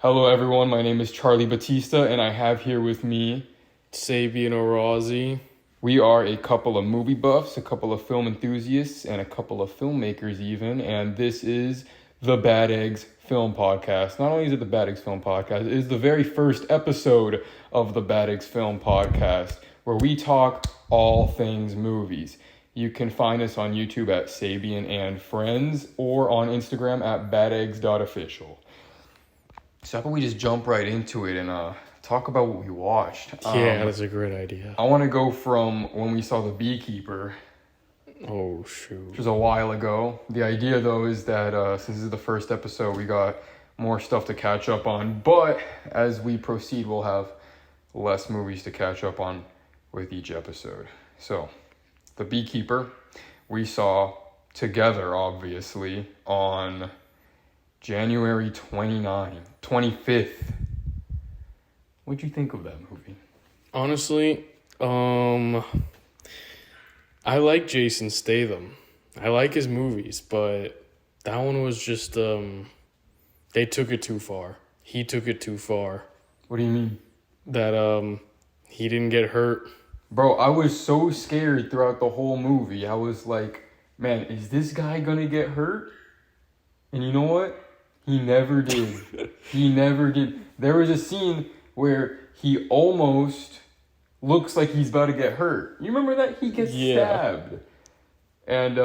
Hello, everyone. My name is Charlie Batista, and I have here with me Sabian or Rozzy. We are a couple of movie buffs, a couple of film enthusiasts, and a couple of filmmakers even, and this is the Bad Eggs Film Podcast. Not only is it the Bad Eggs Film Podcast, it is the very first episode of the Bad Eggs Film Podcast, where we talk all things movies. You can find us on YouTube at Sabian and Friends, or on Instagram at badeggs.official. So how about we just jump right into it and talk about what we watched? Yeah, that's a great idea. I want to go from when we saw The Beekeeper. Oh, shoot. Which was a while ago. The idea, though, is that since this is the first episode, we got more stuff to catch up on. But as we proceed, we'll have less movies to catch up on with each episode. So, The Beekeeper, we saw together, obviously, on January 25th. What'd you think of that movie? Honestly, I like Jason Statham. I like his movies, but that one was just, they took it too far. He took it too far. What do you mean? That, he didn't get hurt. Bro, I was so scared throughout the whole movie. I was like, man, is this guy gonna get hurt? And you know what? He never did. He never did. There was a scene where he almost looks like he's about to get hurt. You remember that? He gets stabbed. And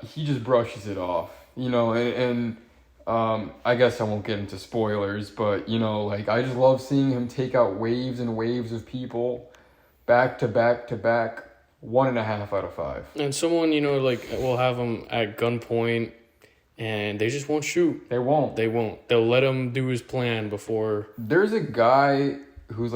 he just brushes it off. You know, and I guess I won't get into spoilers, but, you know, like, I just love seeing him take out waves and waves of people back to back to back. 1.5 out of 5. And someone, you know, like, will have him at gunpoint, and they just won't shoot. They won't. They'll let him do his plan before. There's a guy who's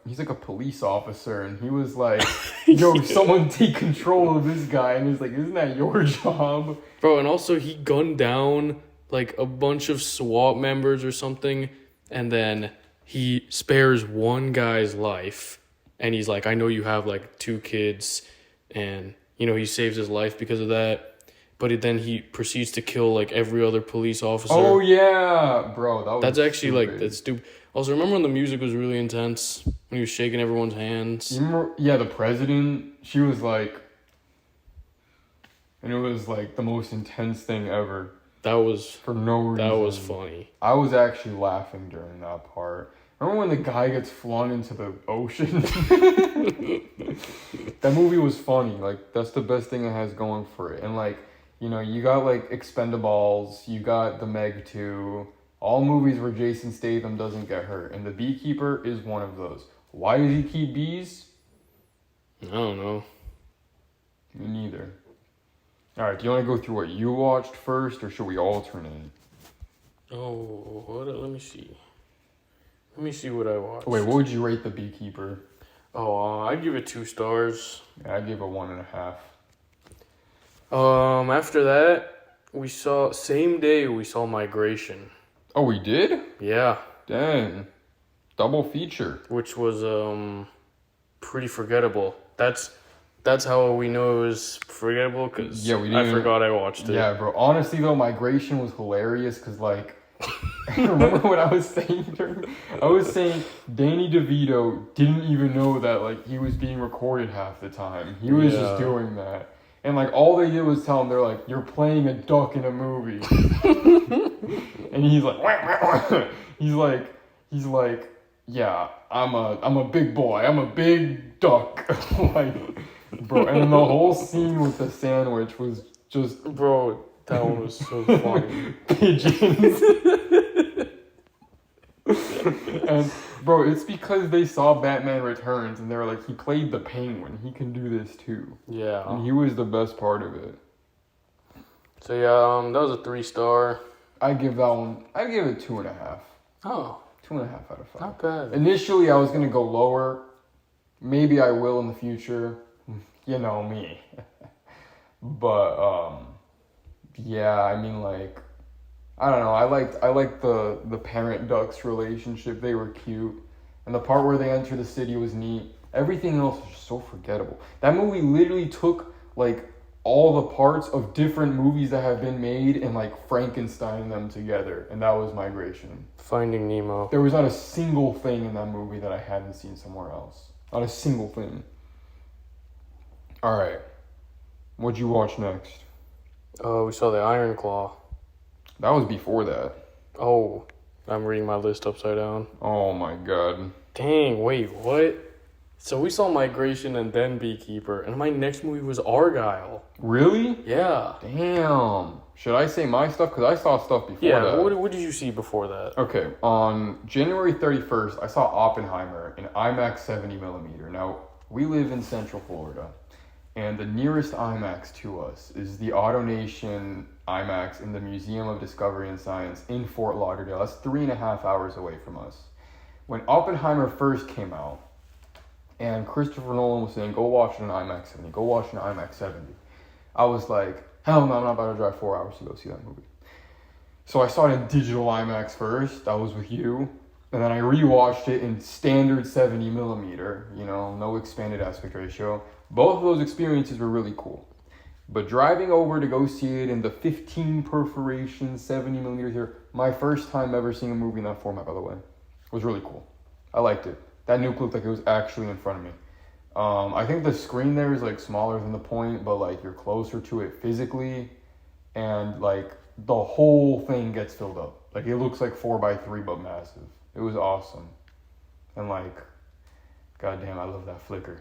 he's like a police officer, and he was like, yo, someone take control of this guy. And he's like, isn't that your job? Bro, and also he gunned down like a bunch of SWAT members or something, and then he spares one guy's life, and he's like, I know you have like 2 kids, and, you know, he saves his life because of that. But then he proceeds to kill, like, every other police officer. Oh, yeah. Bro, that's actually, stupid. Like, that's stupid. Also, remember when the music was really intense? When he was shaking everyone's hands? You remember, yeah, the president, she was like... And it was, like, the most intense thing ever. That was... For no reason. That was funny. I was actually laughing during that part. Remember when the guy gets flung into the ocean? That movie was funny. Like, that's the best thing it has going for it. And, like... You know, you got, like, Expendables, you got The Meg 2, all movies where Jason Statham doesn't get hurt, and The Beekeeper is one of those. Why does he keep bees? I don't know. Me neither. Alright, do you want to go through what you watched first, or should we alternate? Oh, let me see. Let me see what I watched. Wait, what would you rate The Beekeeper? Oh, I'd give it 2 stars. Yeah, I'd give it 1.5. After that, same day we saw Migration. Oh, we did? Yeah. Dang. Double feature. Which was, pretty forgettable. That's how we know it was forgettable, because I forgot I watched it. Yeah, bro. Honestly, though, Migration was hilarious, because, like, remember what I was saying? I was saying Danny DeVito didn't even know that, like, he was being recorded half the time. He was just doing that. And, like, all they did was tell him, they're like, you're playing a duck in a movie. And he's like, he's like, yeah, I'm a big boy. I'm a big duck. Like, bro, and then the whole scene with the sandwich was just... Bro, that one was so funny. Pigeons. And, bro, it's because they saw Batman Returns, and they were like, he played the Penguin. He can do this, too. Yeah. And he was the best part of it. So, yeah, that was a 3-star. I'd give it 2.5. Oh. 2.5 out of 5. Not bad. Initially, I was going to go lower. Maybe I will in the future. You know me. But, yeah, I mean, like... I don't know, I liked the parent ducks relationship. They were cute. And the part where they enter the city was neat. Everything else was just so forgettable. That movie literally took, like, all the parts of different movies that have been made and like Frankenstein them together, and that was Migration. Finding Nemo. There was not a single thing in that movie that I hadn't seen somewhere else. Not a single thing. All right, what'd you watch next? We saw the Iron Claw. That was before that. Oh, I'm reading my list upside down. Oh my god. Dang, wait, what? So we saw Migration and then Beekeeper, and my next movie was Argylle. Really? Yeah. Damn. Should I say my stuff? Because I saw stuff before Yeah, that. what did you see before that? Okay, on January 31st, I saw Oppenheimer in IMAX 70mm. Now, we live in Central Florida, and the nearest IMAX to us is the AutoNation IMAX in the Museum of Discovery and Science in Fort Lauderdale. That's 3.5 hours away from us. When Oppenheimer first came out, and Christopher Nolan was saying, go watch it in IMAX 70, go watch it in IMAX 70. I was like, hell no, I'm not about to drive 4 hours to go see that movie. So I saw it in digital IMAX first, that was with you, and then I rewatched it in standard 70mm, no expanded aspect ratio. Both of those experiences were really cool. But driving over to go see it in the 15 perforation 70mm here, my first time ever seeing a movie in that format, by the way, was really cool. I liked it. That nuke looked like it was actually in front of me. I think the screen there is like smaller than the point, but like you're closer to it physically, and like the whole thing gets filled up. Like it looks like 4x3 but massive. It was awesome. And like, goddamn, I love that flicker.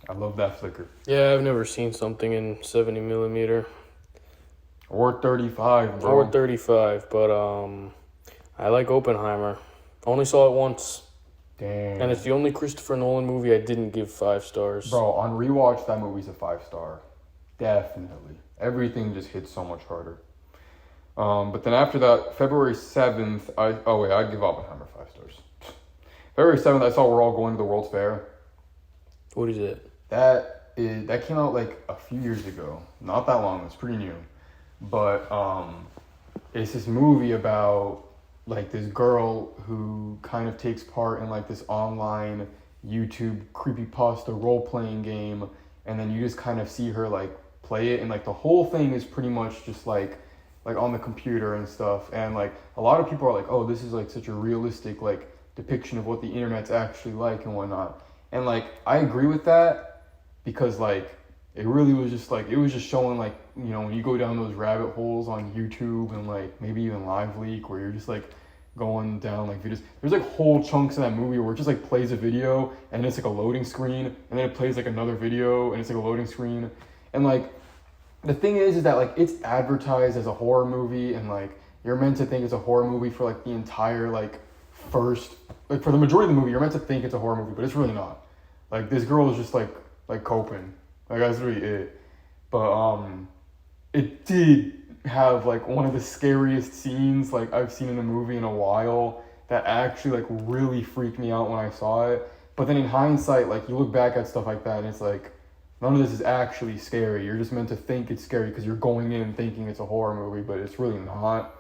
I love that flicker. Yeah, I've never seen something in 70mm. Or 35, bro. Or 35, but I like Oppenheimer. Only saw it once. Damn. And it's the only Christopher Nolan movie I didn't give 5 stars. Bro, on rewatch, that movie's a 5-star. Definitely. Everything just hits so much harder. But then after that, February 7th, I'd give Oppenheimer 5 stars. February 7th, I saw We're All Going to the World's Fair. What is it? That came out like a few years ago. Not that long, it's pretty new. But it's this movie about like this girl who kind of takes part in like this online YouTube creepypasta role-playing game, and then you just kind of see her like play it, and like the whole thing is pretty much just like on the computer and stuff, and like a lot of people are like, oh, this is like such a realistic like depiction of what the internet's actually like and whatnot. And like I agree with that, because like it really was just like, it was just showing like, when you go down those rabbit holes on YouTube and like maybe even Live Leak, where you're just like going down like videos. There's like whole chunks in that movie where it just like plays a video and it's like a loading screen, and then it plays like another video and it's like a loading screen. And like the thing is that like it's advertised as a horror movie, and like you're meant to think it's a horror movie for like the entire like first, like for the majority of the movie you're meant to think it's a horror movie, but it's really not. Like this girl is just like coping. Like that's really it. But it did have like one of the scariest scenes like I've seen in a movie in a while, that actually like really freaked me out when I saw it. But then in hindsight, like you look back at stuff like that and it's like, none of this is actually scary. You're just meant to think it's scary because you're going in thinking it's a horror movie, but it's really not.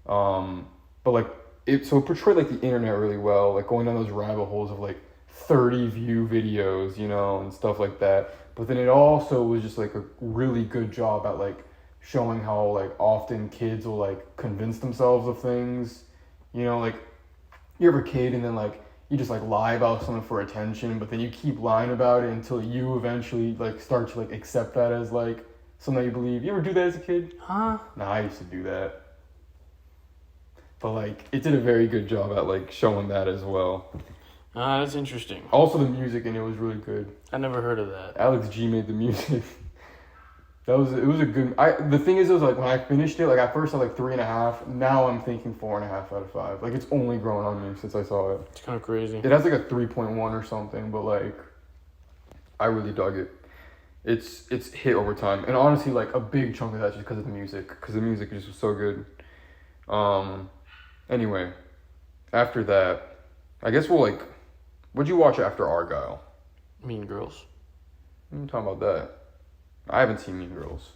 But like it portrayed like the internet really well, like going down those rabbit holes of like 30 view videos, and stuff like that. But then it also was just like a really good job at like showing how like often kids will like convince themselves of things. Like you're a kid and then like you just like lie about something for attention, but then you keep lying about it until you eventually like start to like accept that as like something that you believe. You ever do that as a kid? Huh? Nah, I used to do that. But like it did a very good job at like showing that as well. That's interesting. Also the music in it was really good. I never heard of that. Alex G made the music. It was a good. The thing is, it was like when I finished it, like at first I was like 3.5. Now I'm thinking 4.5 out of 5. Like it's only grown on me since I saw it. It's kind of crazy. It has like a 3.1 or something, but like I really dug it. It's hit over time, and honestly, like a big chunk of that just because of the music, because the music just was so good. Anyway, after that, I guess we'll like. What'd you watch after Argylle? Mean Girls. I'm talking about that. I haven't seen Mean Girls.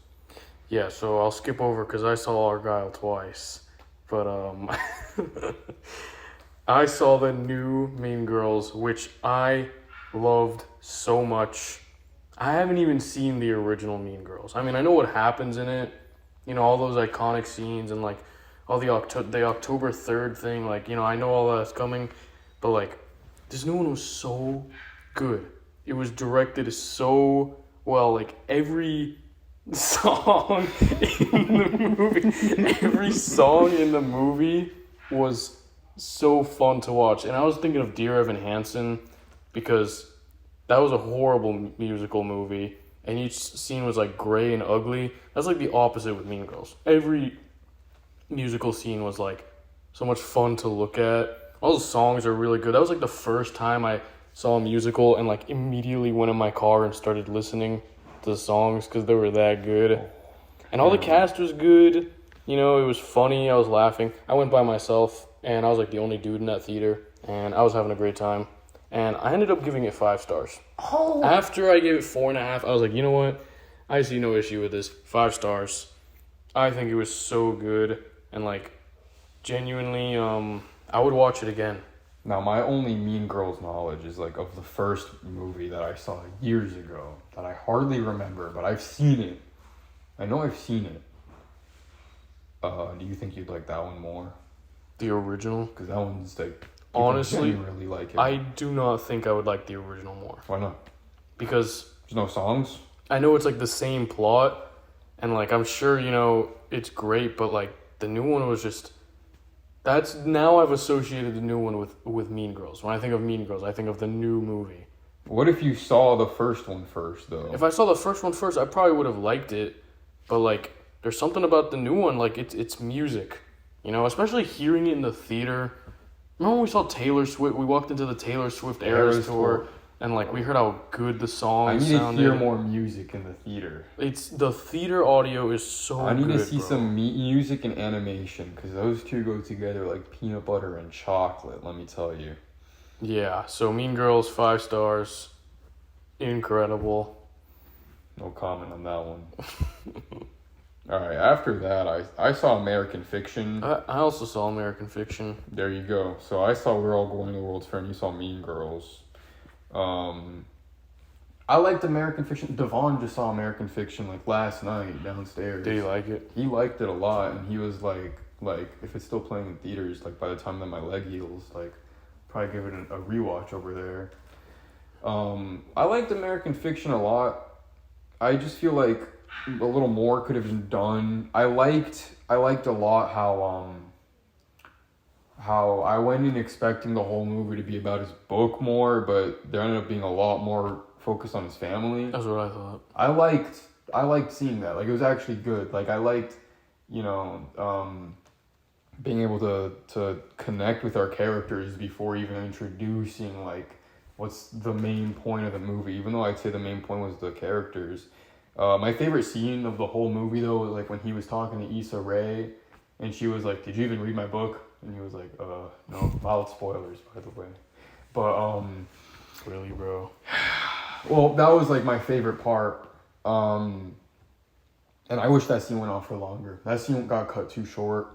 Yeah, so I'll skip over because I saw Argylle twice. But I saw the new Mean Girls, which I loved so much. I haven't even seen the original Mean Girls. I mean, I know what happens in it. You know, all those iconic scenes and, like, all the October 3rd thing. Like, you know, I know all that's coming. But, like, this new one was so good. It was directed so well. Like, every song in the movie, every song in the movie was so fun to watch. And I was thinking of Dear Evan Hansen because that was a horrible musical movie, and each scene was like gray and ugly. That's like the opposite with Mean Girls. Every musical scene was like so much fun to look at. All the songs are really good. That was like the first time I saw a musical and like immediately went in my car and started listening to the songs because they were that good. And all the cast was good. You know, it was funny. I was laughing. I went by myself, and I was like the only dude in that theater, and I was having a great time. And I ended up giving it 5 stars. Oh. After I gave it 4.5, I was like, you know what? I see no issue with this. 5 stars. I think it was so good. And, like, genuinely, I would watch it again. Now, my only Mean Girls knowledge is, like, of the first movie that I saw years ago that I hardly remember, but I've seen it. I know I've seen it. Do you think you'd like that one more? The original? Because that one's, like... Honestly, really like it. I do not think I would like the original more. Why not? Because there's no songs. I know it's like the same plot, and like I'm sure you know it's great, but like the new one was just. That's now I've associated the new one with Mean Girls. When I think of Mean Girls, I think of the new movie. What if you saw the first one first, though? If I saw the first one first, I probably would have liked it, but like there's something about the new one, like it's music, you know, especially hearing it in the theater. Remember when we saw Taylor Swift? We walked into the Taylor Swift Eras tour, and like we heard how good the songs sounded. I need to hear more music in the theater. It's the theater audio is so good. I need to see some music and animation because those two go together like peanut butter and chocolate. Let me tell you. Yeah. So Mean Girls 5 stars, incredible. No comment on that one. All right, after that, I saw American Fiction. I also saw American Fiction. There you go. So I saw We're All Going to the World's Fair, and you saw Mean Girls. I liked American Fiction. Devon just saw American Fiction like last night downstairs. Did he like it? He liked it a lot, and he was like if it's still playing in theaters, like by the time that my leg heals, like probably give it a rewatch over there. I liked American Fiction a lot. I just feel like a little more could have been done. I liked a lot how I went in expecting the whole movie to be about his book more, but there ended up being a lot more focused on his family. That's what I thought. I liked seeing that. Like it was actually good. Like I liked, you know, being able to connect with our characters before even introducing like what's the main point of the movie. Even though I'd say the main point was the characters. My favorite scene of the whole movie, though, was like when he was talking to Issa Rae, and she was like, "Did you even read my book?" And he was like, no, mild spoilers, by the way. But, really, bro? Well, that was like my favorite part. And I wish that scene went on for longer. That scene got cut too short.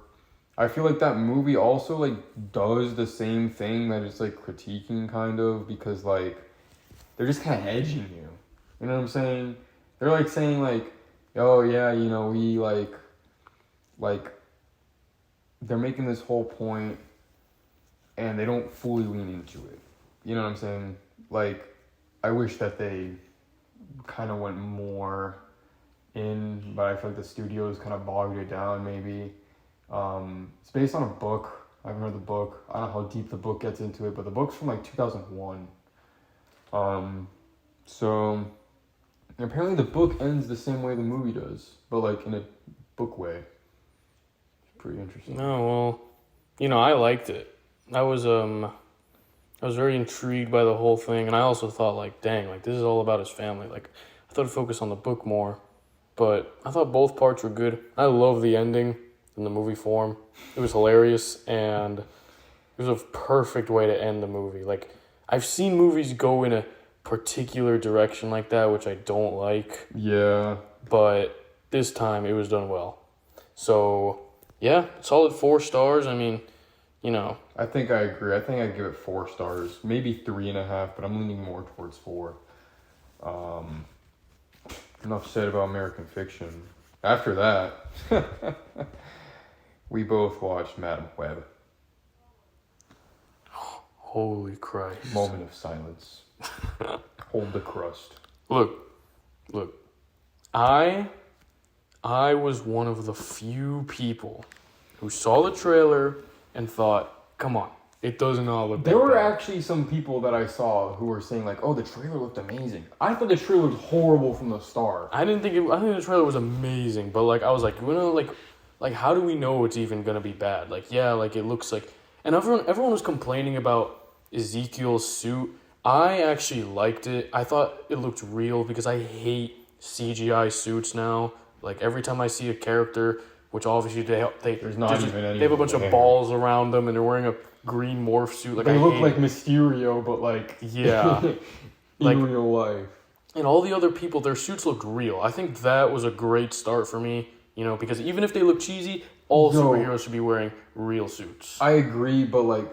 I feel like that movie also, like, does the same thing that it's, like, critiquing, kind of, because, like, they're just kind of edging you. You know what I'm saying? They're, like, saying, like, oh, yeah, you know, we, like, they're making this whole point, and they don't fully lean into it. You know what I'm saying? Like, I wish that they kind of went more in, but I feel like the studios kind of bogged it down, maybe. It's based on a book. I haven't read the book. I don't know how deep the book gets into it, but the book's from, like, 2001. So apparently the book ends the same way the movie does, but, like, in a book way. Pretty interesting. No, well, you know, I liked it. I was very intrigued by the whole thing, and I also thought, like, dang, like, this is all about his family. Like, I thought it'd focus on the book more, but I thought both parts were good. I love the ending in the movie form. It was hilarious, and it was a perfect way to end the movie. Like, I've seen movies go in a particular direction like that, which I don't like. Yeah. But this time, it was done well. So, yeah, solid 4 stars. I mean, you know. I think I agree. I think I'd give it 4 stars. Maybe 3.5, but I'm leaning more towards 4. Enough said about American Fiction. After that, we both watched Madam Web. Holy Christ. Moment of silence. Hold the crust. Look. I was one of the few people who saw the trailer and thought, come on, it doesn't all look There that were bad. actually some people that I saw who were saying like, "Oh, the trailer looked amazing." I thought the trailer was horrible from the start. I think the trailer was amazing, but like I was like, like how do we know it's even gonna be bad? Like, yeah, like it looks like, and everyone was complaining about Ezekiel's suit. I actually liked it. I thought it looked real because I hate CGI suits now. Like every time I see a character, which obviously There's not even they have a bunch of there. balls around them and they're wearing a green morph suit. Like They I look hate like it. Mysterio, but like Yeah. in Like- real life. And all the other people, their suits looked real. I think that was a great start for me, because even if they look cheesy, all superheroes should be wearing real suits. I agree, but like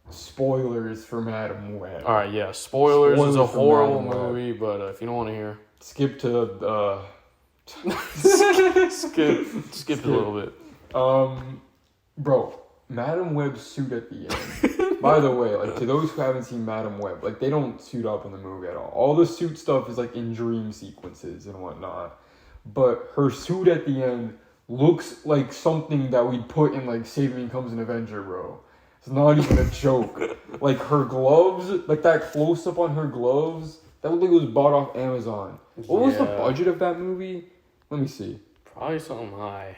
spoilers for Madam Web. All right, yeah. Spoilers is a Spoilers for horrible Madam Web. movie, but if you don't want to hear, Skip to skip it a little bit. Bro, Madam Web's suit at the end. By the way, like to those who haven't seen Madam Web, like they don't suit up in the movie at all. All the suit stuff is like in dream sequences and whatnot. But her suit at the end looks like something that we'd put in like Sabian Becomes an Avenger, bro. It's not even a joke. Like her gloves, like that close up on her gloves, that looked like it was bought off Amazon. What was the Yeah. budget of that movie? Let me see. Probably something high.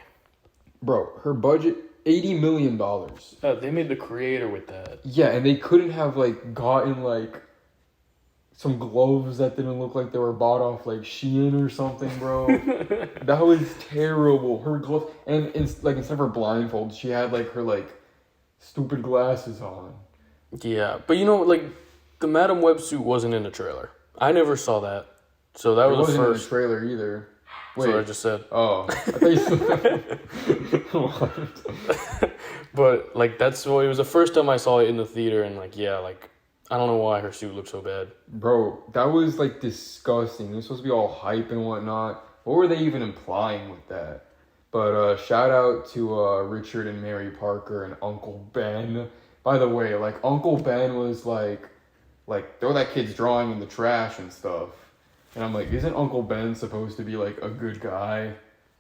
Bro, her budget, $80 million. They made The Creator with that. Yeah, and they couldn't have like gotten like some gloves that didn't look like they were bought off like Shein or something, bro. That was terrible. Her gloves, and instead of her blindfold, she had like her like stupid glasses on. Yeah, but like the Madam Web suit wasn't in the trailer. I never saw that, so that It was the wasn't in the first. trailer either. That's what I just said. Oh, I thought you said. But like that's what it was the first time I saw it in the theater, and like yeah, like I don't know why her suit looked so bad. Bro, that was like disgusting. It was supposed to be all hype and whatnot. What were they even implying with that? But shout out to Richard and Mary Parker and Uncle Ben. By the way, like Uncle Ben was like throw that kid's drawing in the trash and stuff. And I'm like, isn't Uncle Ben supposed to be like a good guy?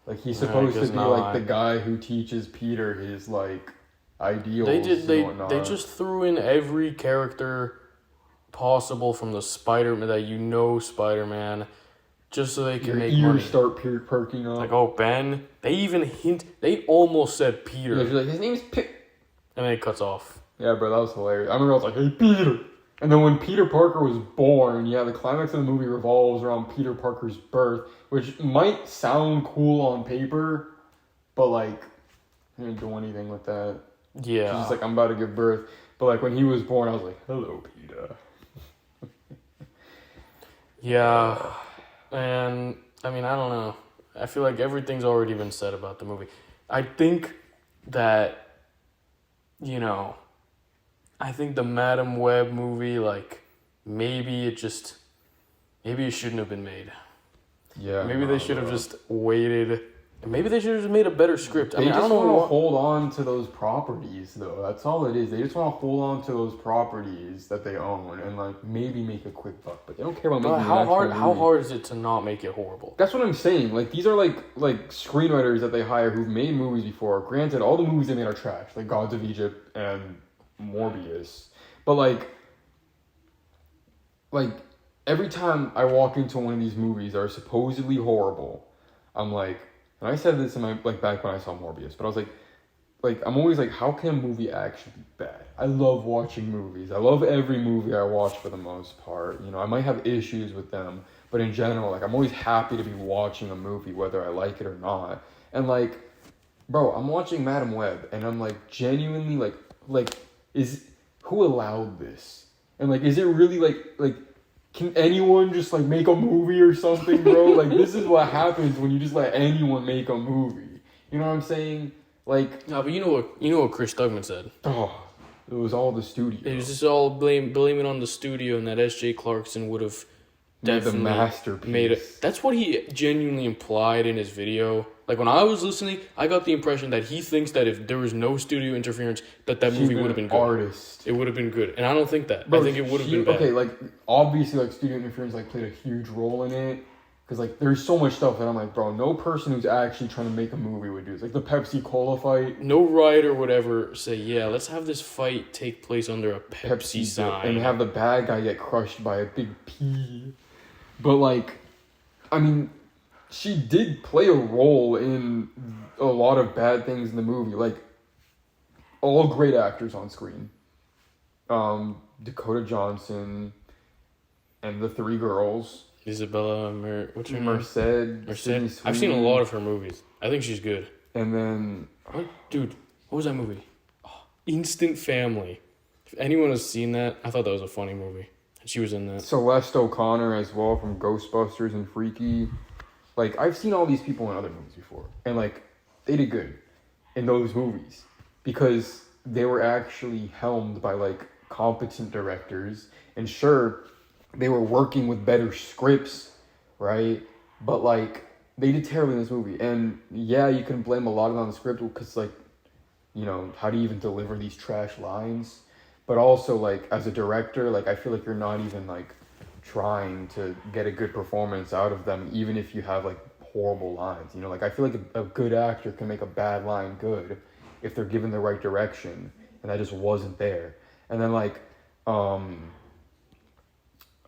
Like he's supposed to be like the guy who teaches Peter his like ideals. They whatnot. they just threw in every character possible from the Spider-Man that Spider-Man, just so they can Your make ears money. start perking up. Like, oh, Ben. They even they almost said Peter, Yeah, she's like, his name's and then it cuts off. Yeah, bro, that was hilarious. I remember I was like, hey, Peter. And then when Peter Parker was born, yeah, the climax of the movie revolves around Peter Parker's birth, which might sound cool on paper, but like, he didn't do anything with that. Yeah. She's just like, I'm about to give birth. But like, when he was born, I was like, hello, Peter. Yeah. And, I mean, I don't know. I feel like everything's already been said about the movie. I think that, I think the Madam Web movie, like, maybe it shouldn't have been made. Yeah. Maybe they should have just waited. Maybe they should have just made a better script. They I just don't know want to hold on to those properties, though. That's all it is. They just want to hold on to those properties that they own and like maybe make a quick buck, but they don't care about making. But how hard is it to not make it horrible? That's what I'm saying. Like these are like screenwriters that they hire who've made movies before. Granted, all the movies they made are trash, like Gods of Egypt and Morbius. But like every time I walk into one of these movies that are supposedly horrible, I'm like. And I said this in my back when I saw Morbius, but I was like I'm always like, how can a movie actually be bad? I love watching movies. I love every movie I watch for the most part. I might have issues with them, but in general, like I'm always happy to be watching a movie whether I like it or not. And like, bro, I'm watching Madam Web, and I'm like genuinely like is who allowed this? And like, is it really like. Can anyone just like make a movie or something, bro? Like this is what happens when you just let anyone make a movie. You know what I'm saying? Like No, but you know what Chris Stugman said. oh, it was all the studio. It was just all blaming on the studio, and that S.J. Clarkson would have definitely masterpiece. That's what he genuinely implied in his video. Like, when I was listening, I got the impression that he thinks that if there was no studio interference, that movie would have been good. Artist. It would have been good. And I don't think that. Bro, I think it would have been bad. Okay, like, obviously, like, studio interference, like, played a huge role in it. Because, like, there's so much stuff that I'm like, bro, no person who's actually trying to make a movie would do this. Like, the Pepsi-Cola fight. No writer would ever say, yeah, let's have this fight take place under a Pepsi sign. And have the bad guy get crushed by a big P. But, like, I mean, she did play a role in a lot of bad things in the movie. Like, all great actors on screen. Dakota Johnson and the three girls. Isabella, what's her name? Merced. I've seen a lot of her movies. I think she's good. And then... Dude, what was that movie? Oh, Instant Family. If anyone has seen that, I thought that was a funny movie. She was in that. Celeste O'Connor as well from Ghostbusters and Freaky. Like, I've seen all these people in other movies before. And, like, they did good in those movies. Because they were actually helmed by, like, competent directors. And sure, they were working with better scripts, right? But, like, they did terribly in this movie. And, yeah, you can blame a lot of it on the script because, like, you know, how do you even deliver these trash lines? But also, like, as a director, like, I feel like you're not even, like, trying to get a good performance out of them, even if you have, like, horrible lines. You know, like, I feel like a good actor can make a bad line good if they're given the right direction. And that just wasn't there. And then, like,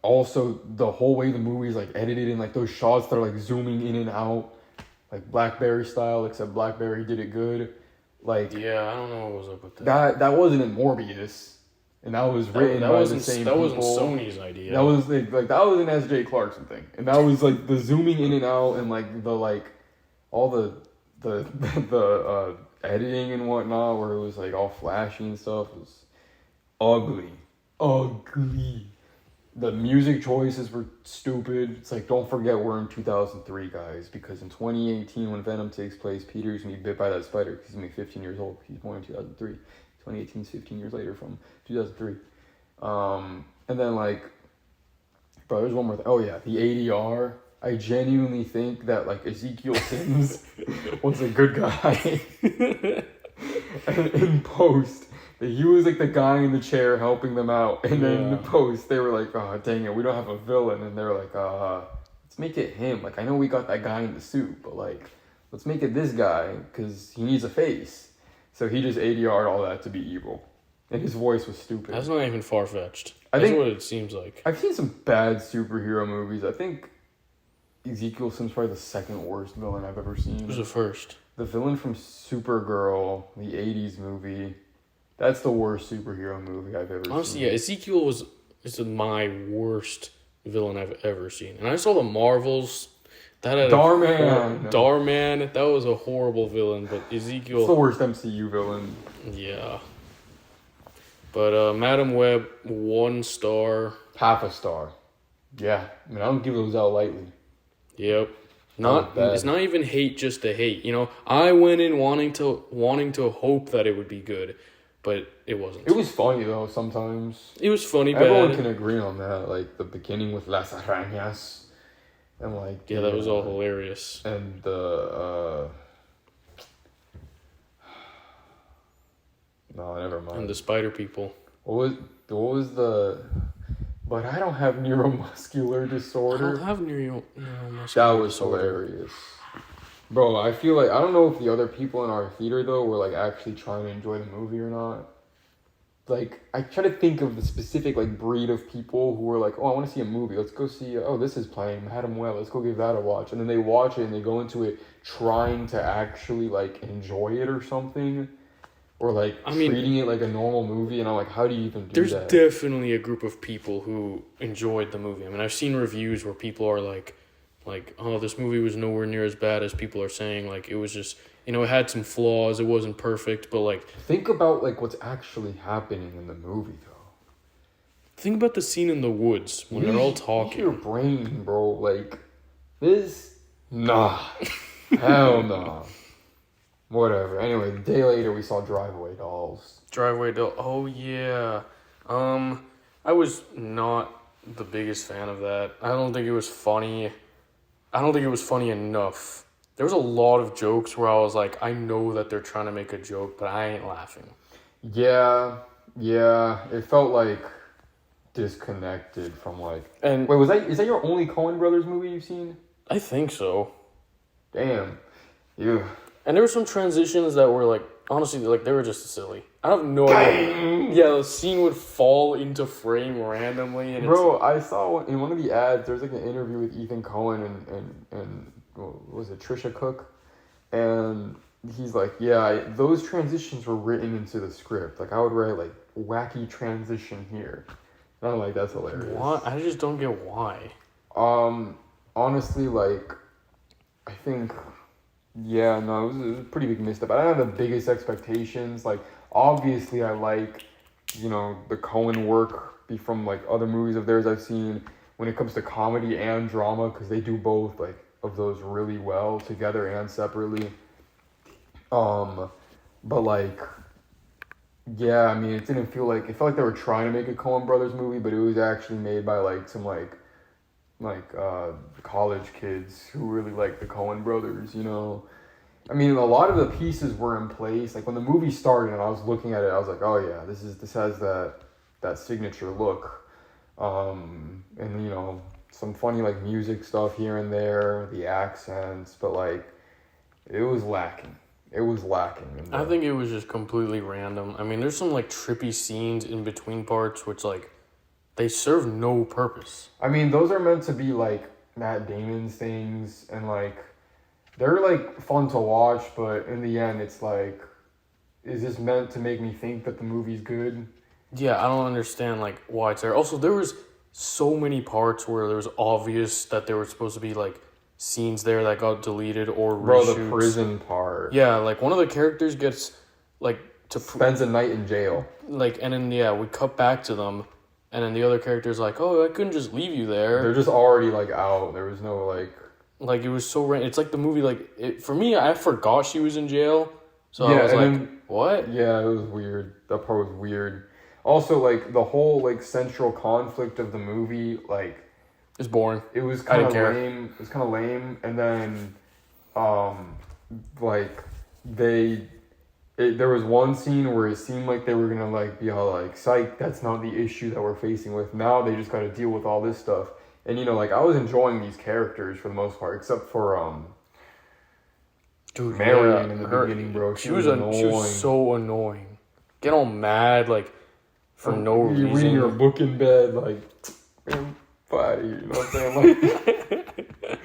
also, the whole way the movie is, like, edited and, like, those shots that are, like, zooming in and out, like, Blackberry style, except Blackberry did it good. Like... Yeah, I don't know what was up with that. That wasn't in Morbius. And that was written by the same people. That wasn't Sony's idea. That was, like, that was an S.J. Clarkson thing. And that was, like, the zooming in and out and, like, the, like, all the editing and whatnot where it was, like, all flashy and stuff was ugly. Ugly. The music choices were stupid. It's like, don't forget we're in 2003, guys, because in 2018, when Venom takes place, Peter's gonna be bit by that spider because he's gonna be 15 years old. He's born in 2003. 2018 is 15 years later from 2003. And then, like, bro, there's one more thing. Oh, yeah, the ADR. I genuinely think that, like, Ezekiel Sims was a good guy. And in post, he was, like, the guy in the chair helping them out. And then in the post, they were like, oh, dang it, we don't have a villain. And they were like, let's make it him. Like, I know we got that guy in the suit, but, like, let's make it this guy because he needs a face. So he just ADR'd all that to be evil. And his voice was stupid. That's not even far-fetched. That's what it seems like. I've seen some bad superhero movies. I think Ezekiel Sims probably the second worst villain I've ever seen. Who's the first? The villain from Supergirl, the 80s movie. That's the worst superhero movie I've ever seen. Honestly, yeah, Ezekiel is my worst villain I've ever seen. And I saw the Marvels. That had Darman. That was a horrible villain, but Ezekiel... It's the worst MCU villain. Yeah. But Madam Web, 1 star. Half a star. Yeah. I mean, I don't give those out lightly. Yep. It's not even hate just to hate. You know, I went in wanting to hope that it would be good, but it wasn't. It was funny, though, sometimes. It was funny, Everyone can agree on that. Like, the beginning with Las Arañas. And, like... Yeah, that was all hilarious. And the, No, never mind. And the spider people. What was the... But I don't have neuromuscular disorder. I don't have neuromuscular That was disorder. hilarious. Bro, I feel like... I don't know if the other people in our theater, though, were, like, actually trying to enjoy the movie or not. Like, I try to think of the specific, like, breed of people who were like, oh, I want to see a movie. Let's go see, this is playing, Madam Web. Let's go give that a watch. And then they watch it and they go into it trying to actually, like, enjoy it or something. Or, like, treating it like a normal movie. And I'm like, how do you even do that? There's definitely a group of people who enjoyed the movie. I mean, I've seen reviews where people are like, oh, this movie was nowhere near as bad as people are saying. Like, it was just... You know, it had some flaws. It wasn't perfect, but, like... Think about, like, what's actually happening in the movie, though. Think about the scene in the woods when they're all talking. Use your brain, bro. Like, this... Nah. Hell nah. Whatever. Anyway, the day later, we saw Driveway Dolls. Oh, yeah. I was not the biggest fan of that. I don't think it was funny. I don't think it was funny enough. There was a lot of jokes where I was like, I know that they're trying to make a joke, but I ain't laughing. Yeah, it felt like disconnected from like. And wait, is that your only Coen Brothers movie you've seen? I think so. Damn, yeah. And there were some transitions that were like, honestly, like they were just silly. I have no idea. Yeah, the scene would fall into frame randomly, and bro, I saw in one of the ads. There's like an interview with Ethan Coen and what was it, Trisha Cook, and he's like, yeah, those transitions were written into the script. Like I would write like wacky transition here. And I'm like, that's hilarious. What? I just don't get why. Honestly, like, I think, yeah, no, it was a pretty big misstep. I don't have the biggest expectations. Like, obviously, I like, the Coen work from like other movies of theirs I've seen when it comes to comedy and drama, because they do both like of those really well together and separately. But like, yeah, I mean, it felt like they were trying to make a Coen Brothers movie, but it was actually made by like some like college kids who really like the Coen Brothers, I mean, a lot of the pieces were in place. Like when the movie started and I was looking at it, I was like, oh yeah, this has that signature look. And some funny like music stuff here and there, the accents, but like it was lacking. I think it was just completely random. I mean, there's some like trippy scenes in between parts which like they serve no purpose. I mean, those are meant to be like Matt Damon's things, and like they're like fun to watch, but in the end it's like, is this meant to make me think that the movie's good? Yeah, I don't understand like why it's there. Also, there was so many parts where there was obvious that there were supposed to be like scenes there that got deleted or reshoots. Bro, the prison part. Yeah, like one of the characters gets like spends a night in jail. Like, and then we cut back to them, and then the other character's like, "Oh, I couldn't just leave you there." They're just already like out. There was no like. Like it was so random. It's like the movie. Like for me, I forgot she was in jail, so yeah, I was like, "What?" Yeah, it was weird. That part was weird. Also, like the whole like central conflict of the movie, like. It's boring. It was kind of lame. It was kind of lame, and then, like there was one scene where it seemed like they were gonna like be all like, "Psych, that's not the issue that we're facing with now. They just got to deal with all this stuff." And like I was enjoying these characters for the most part, except for dude, Marion in the beginning, bro. She was annoying. She was so annoying. Get all mad like for no reason. You're reading your book in bed, like. Man, body, you know what I'm saying? Like,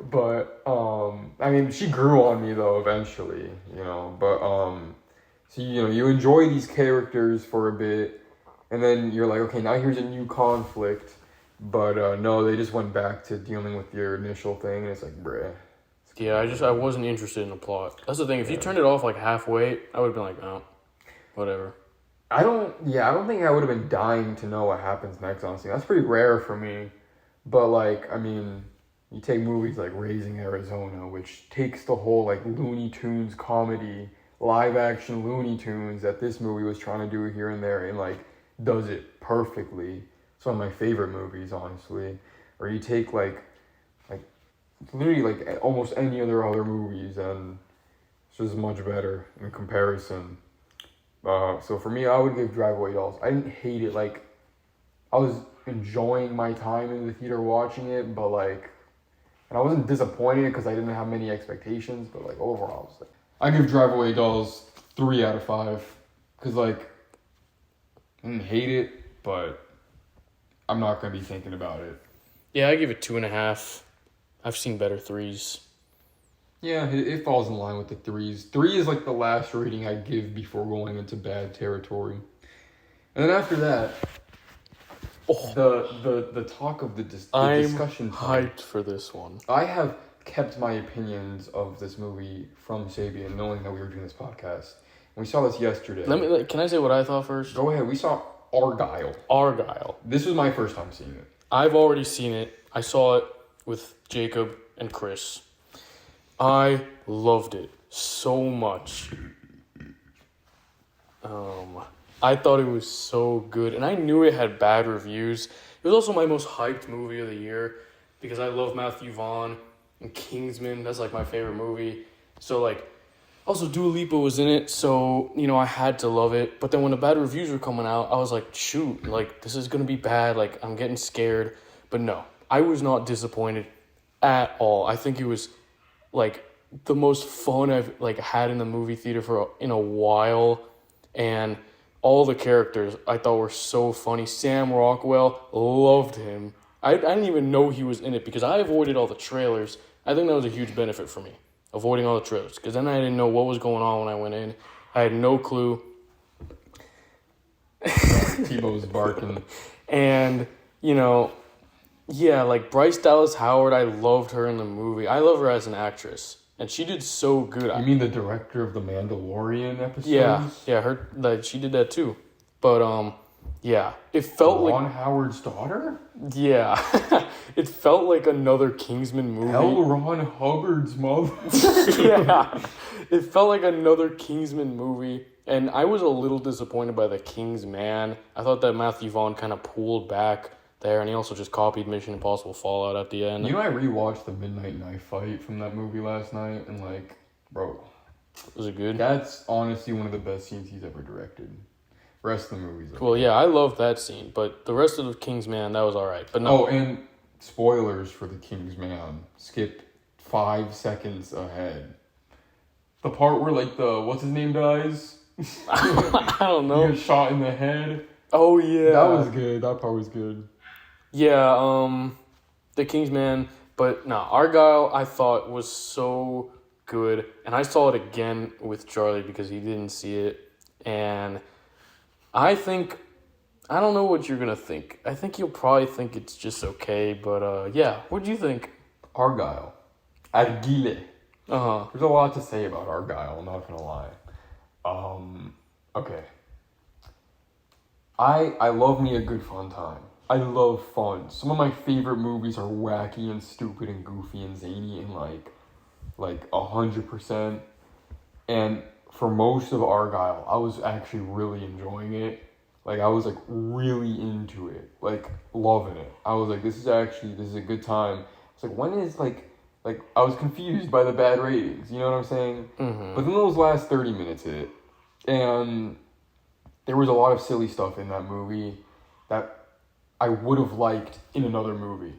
but I mean, she grew on me though eventually, But so you enjoy these characters for a bit, and then you're like, okay, now here's a new conflict. But no, they just went back to dealing with your initial thing, and it's like, bruh. Yeah, I wasn't interested in the plot. That's the thing. If you turned it off like halfway, I would have been like, oh, whatever. I don't think I would have been dying to know what happens next, honestly. That's pretty rare for me. But, like, I mean, you take movies like Raising Arizona, which takes the whole, like, Looney Tunes comedy, live-action Looney Tunes that this movie was trying to do here and there, and, like, does it perfectly. It's one of my favorite movies, honestly. Or you take, like literally, like, almost any other movies, and it's just much better in comparison. So for me, I would give Drive Away Dolls. I didn't hate it. Like, I was enjoying my time in the theater watching it, but like, and I wasn't disappointed because I didn't have many expectations. But like overall, I give Drive Away Dolls 3 out of 5 because like I didn't hate it, but I'm not gonna be thinking about it. Yeah, I give it 2.5. I've seen better 3s. Yeah, it falls in line with the 3s. 3 is like the last rating I give before going into bad territory. And then after that, the talk of the discussion. I'm hyped for this one. I have kept my opinions of this movie from Sabian, knowing that we were doing this podcast. And we saw this yesterday. Can I say what I thought first? Go ahead. We saw Argylle. This was my first time seeing it. I've already seen it. I saw it with Jacob and Chris. I loved it so much. I thought it was so good, and I knew it had bad reviews. It was also my most hyped movie of the year because I love Matthew Vaughn and Kingsman. That's like my favorite movie. So like, also Dua Lipa was in it, so you know I had to love it. But then when the bad reviews were coming out, I was like, shoot, like this is gonna be bad. Like I'm getting scared. But no, I was not disappointed at all. I think it was like the most fun I've like had in the movie theater in a while, and all the characters I thought were so funny. Sam Rockwell, loved him. I didn't even know he was in it because I avoided all the trailers. I think that was a huge benefit for me, avoiding all the trailers, because then I didn't know what was going on when I went in. I had no clue. Tebow's barking. And, you know, yeah, like Bryce Dallas Howard, I loved her in the movie. I love her as an actress, and she did so good. You mean the director of the Mandalorian episodes? Yeah, she did that too. But yeah, it felt Ron Howard's daughter? Yeah, it felt like another Kingsman movie. L. Ron Hubbard's mother. Yeah, it felt like another Kingsman movie, and I was a little disappointed by the King's Man. I thought that Matthew Vaughn kind of pulled back there, and he also just copied Mission Impossible Fallout at the end. You know, I rewatched the Midnight Knife Fight from that movie last night, and like, bro, was it good? That's honestly one of the best scenes he's ever directed. Rest of the movies. Well, yeah, I loved that scene, but the rest of the King's Man, that was all right. But no. Oh, and spoilers for the King's Man. Skip 5 seconds ahead. The part where like the what's his name dies. I don't know. He gets shot in the head. Oh yeah, that was good. That part was good. Yeah, the King's Man, but no, Argylle I thought was so good, and I saw it again with Charlie because he didn't see it, and I don't know what you're gonna think. I think you'll probably think it's just okay, but yeah, what do you think? Argylle. Argylle. There's a lot to say about Argylle, I'm not gonna lie. Okay. I love me a good fun time. I love fun. Some of my favorite movies are wacky and stupid and goofy and zany and like 100%. And for most of Argylle, I was actually really enjoying it. Like I was like really into it, like loving it. I was like, this is a good time. It's like, when is like I was confused by the bad ratings. You know what I'm saying? Mm-hmm. But then those last 30 minutes hit, and there was a lot of silly stuff in that movie that I would have liked in another movie.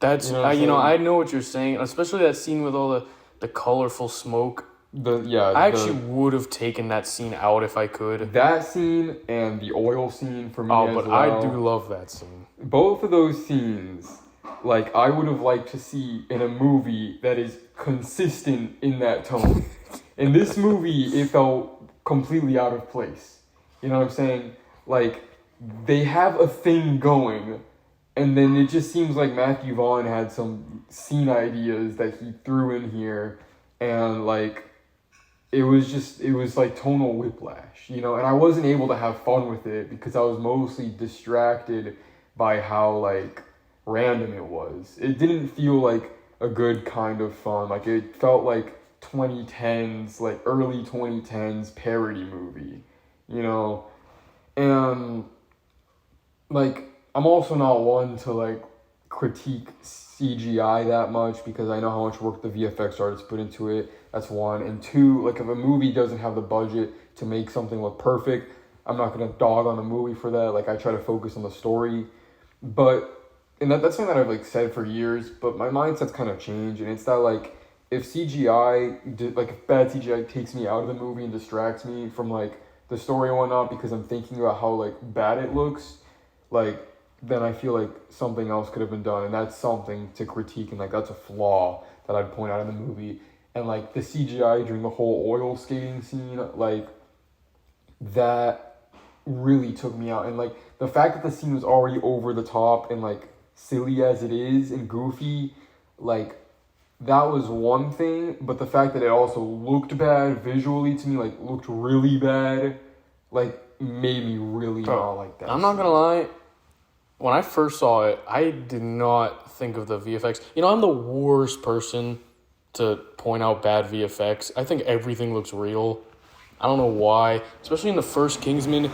That's I know what you're saying, especially that scene with all the colorful smoke. I actually would have taken that scene out if I could. That scene and the oil scene for me as well. I do love that scene. Both of those scenes, like I would have liked to see in a movie that is consistent in that tone. In this movie, it felt completely out of place. You know what I'm saying? Like, they have a thing going, and then it just seems like Matthew Vaughn had some scene ideas that he threw in here, and like, it was like tonal whiplash, you know, and I wasn't able to have fun with it because I was mostly distracted by how like random it was. It didn't feel like a good kind of fun. Like it felt like 2010s, like early 2010s parody movie, you know, and like I'm also not one to like critique CGI that much because I know how much work the VFX artists put into it. That's one. And two, like if a movie doesn't have the budget to make something look perfect, I'm not gonna dog on the movie for that. Like I try to focus on the story. And that's something that I've like said for years, but my mindset's kind of changed, and it's that like if if bad CGI takes me out of the movie and distracts me from like the story and whatnot because I'm thinking about how like bad it looks, like then I feel like something else could have been done, and that's something to critique, and like that's a flaw that I'd point out in the movie. And like the CGI during the whole oil skating scene, like that really took me out. And like the fact that the scene was already over the top and like silly as it is and goofy, like that was one thing. But the fact that it also looked bad visually to me, like looked really bad, like made me really not like that. I'm not gonna lie. When I first saw it, I did not think of the VFX. You know, I'm the worst person to point out bad VFX. I think everything looks real. I don't know why, especially in the first Kingsman.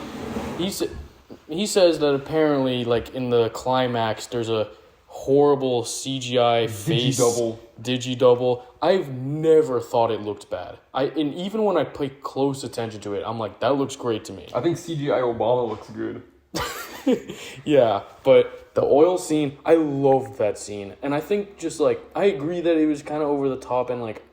He says that apparently, like, in the climax, there's a horrible CGI face digi-double. I've never thought it looked bad. And even when I pay close attention to it, I'm like, that looks great to me. I think CGI Obama looks good. Yeah, but the oil scene, I loved that scene. And I think just, like, I agree that it was kind of over the top, and, like,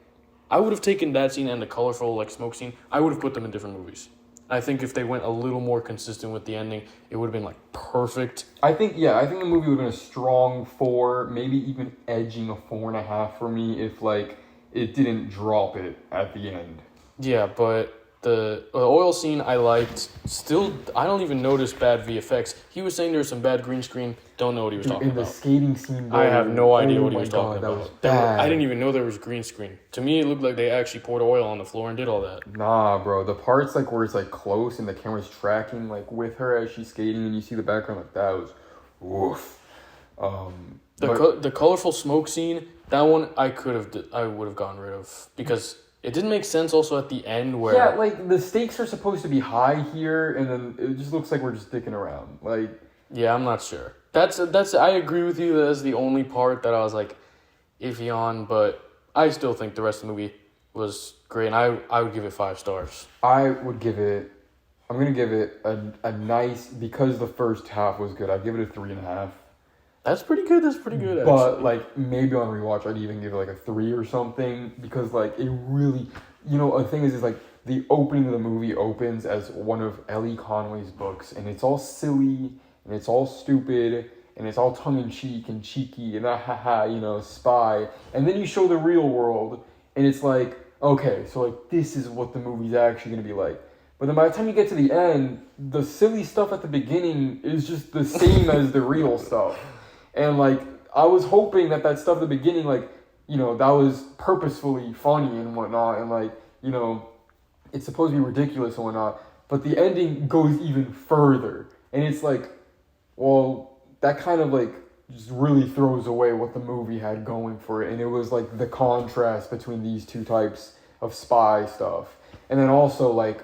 I would have taken that scene and the colorful, like, smoke scene, I would have put them in different movies. I think if they went a little more consistent with the ending, it would have been, like, perfect. I think the movie would have been a strong 4, maybe even edging a 4.5 for me if, like, it didn't drop it at the end. Yeah, but the oil scene I liked. Still, I don't even notice bad VFX. He was saying there was some bad green screen. Don't know what he was talking about. In the skating scene, I have no idea what he was talking that about. Was bad. I didn't even know there was green screen. To me, it looked like they actually poured oil on the floor and did all that. Nah, bro. The parts like where it's like close and the camera's tracking like with her as she's skating and you see the background, like that was woof. The colorful smoke scene, that one I would have gotten rid of because it didn't make sense. Also at the end where like the stakes are supposed to be high here, and then it just looks like we're just dicking around. Like I'm not sure. That's I agree with you. That's the only part that I was like iffy on, but I still think the rest of the movie was great, and I would give it 5 stars. I'm gonna give it a nice, because the first half was good. I'd give it a 3.5. That's pretty good. Actually. But like maybe on rewatch, I'd even give it like a 3 or something because like it really, a thing is like the opening of the movie opens as one of Ellie Conway's books, and it's all silly and it's all stupid and it's all tongue in cheek and cheeky and spy, and then you show the real world and it's like, okay, so like this is what the movie's actually gonna be like. But then by the time you get to the end, the silly stuff at the beginning is just the same as the real stuff. And, like, I was hoping that stuff at the beginning, like, that was purposefully funny and whatnot. And, like, it's supposed to be ridiculous and whatnot. But the ending goes even further. And it's like, well, that kind of, like, just really throws away what the movie had going for it. And it was, like, the contrast between these two types of spy stuff. And then also, like,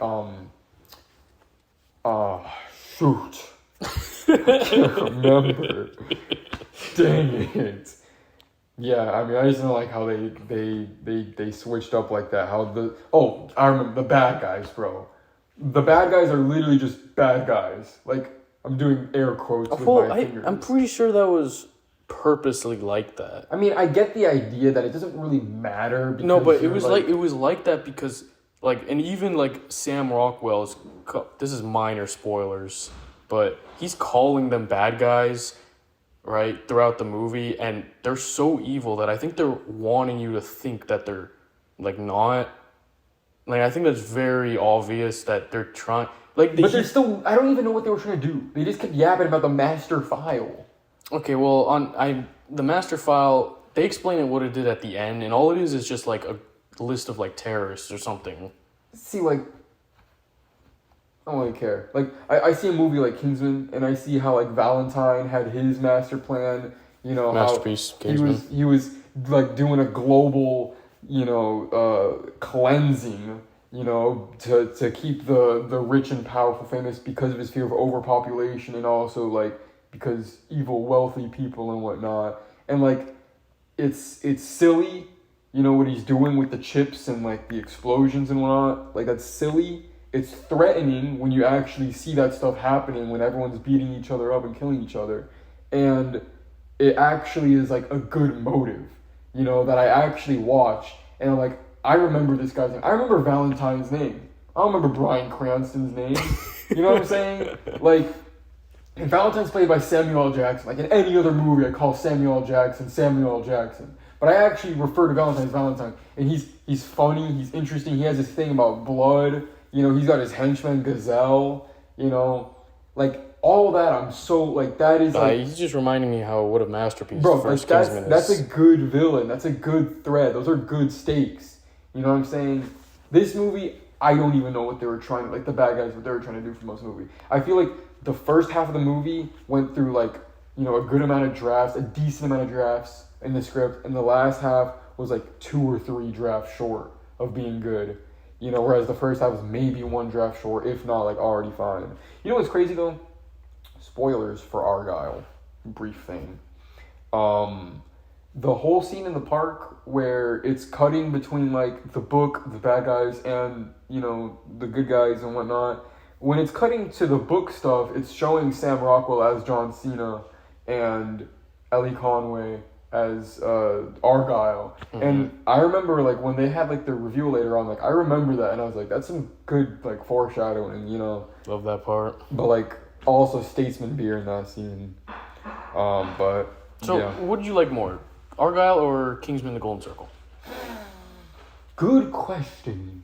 shoot. I can't remember. Dang it. Yeah, I mean, I just don't like how they switched up like that. I remember the bad guys, bro. The bad guys are literally just bad guys. Like, I'm doing air quotes with my fingers. I'm pretty sure that was purposely like that. I mean, I get the idea that it doesn't really matter. No, but it was like that because, like, and even, like, Sam Rockwell's, this is minor spoilers, but he's calling them bad guys, right, throughout the movie, and they're so evil that I think they're wanting you to think that they're, like, not. Like, I think that's very obvious that they're trying. Like, but they're still. I don't even know what they were trying to do. They just kept yapping about the master file. Okay, well, the master file, they explain it what it did at the end, and all it is just like a list of like terrorists or something. See, like, I don't really care. Like, I see a movie like Kingsman, and I see how, like, Valentine had his master plan, Masterpiece, how he was like, doing a global, cleansing, to keep the rich and powerful famous because of his fear of overpopulation, and also, like, because evil, wealthy people and whatnot. And, like, it's silly, what he's doing with the chips and, like, the explosions and whatnot. Like, that's silly. It's threatening when you actually see that stuff happening, when everyone's beating each other up and killing each other. And it actually is, like, a good motive, that I actually watch. And I'm like, I remember this guy's name. I remember Valentine's name. I don't remember Bryan Cranston's name. You know what I'm saying? Like, and Valentine's played by Samuel L. Jackson. Like, in any other movie, I call Samuel L. Jackson. But I actually refer to Valentine as Valentine. And he's funny, he's interesting, he has this thing about blood. He's got his henchman, Gazelle, like, all of that, I'm so, like, that is, like... He's just reminding me what a masterpiece bro, the first like, Kingsman is. That's a good villain. That's a good thread. Those are good stakes. You know what I'm saying? This movie, I don't even know what they were trying, like, the bad guys, what they were trying to do for most of the movie. I feel like the first half of the movie went through, like, a good amount of drafts, a decent amount of drafts in the script, and the last half was, like, 2 or 3 drafts short of being good. You know, whereas the first half was maybe one draft short, if not like already fine. You know what's crazy though? Spoilers for Argylle. Brief thing. The whole scene in the park where it's cutting between like the book, the bad guys, and you know the good guys and whatnot. When it's cutting to the book stuff, it's showing Sam Rockwell as John Cena and Ellie Conway as Argylle. And I remember like when they had like the reveal later on, like I remember that and I was like, that's some good like foreshadowing, you know. Love that part. But like also Statesman beer in that scene. But so yeah. What did you like more, Argylle or Kingsman: The Golden Circle? Good question.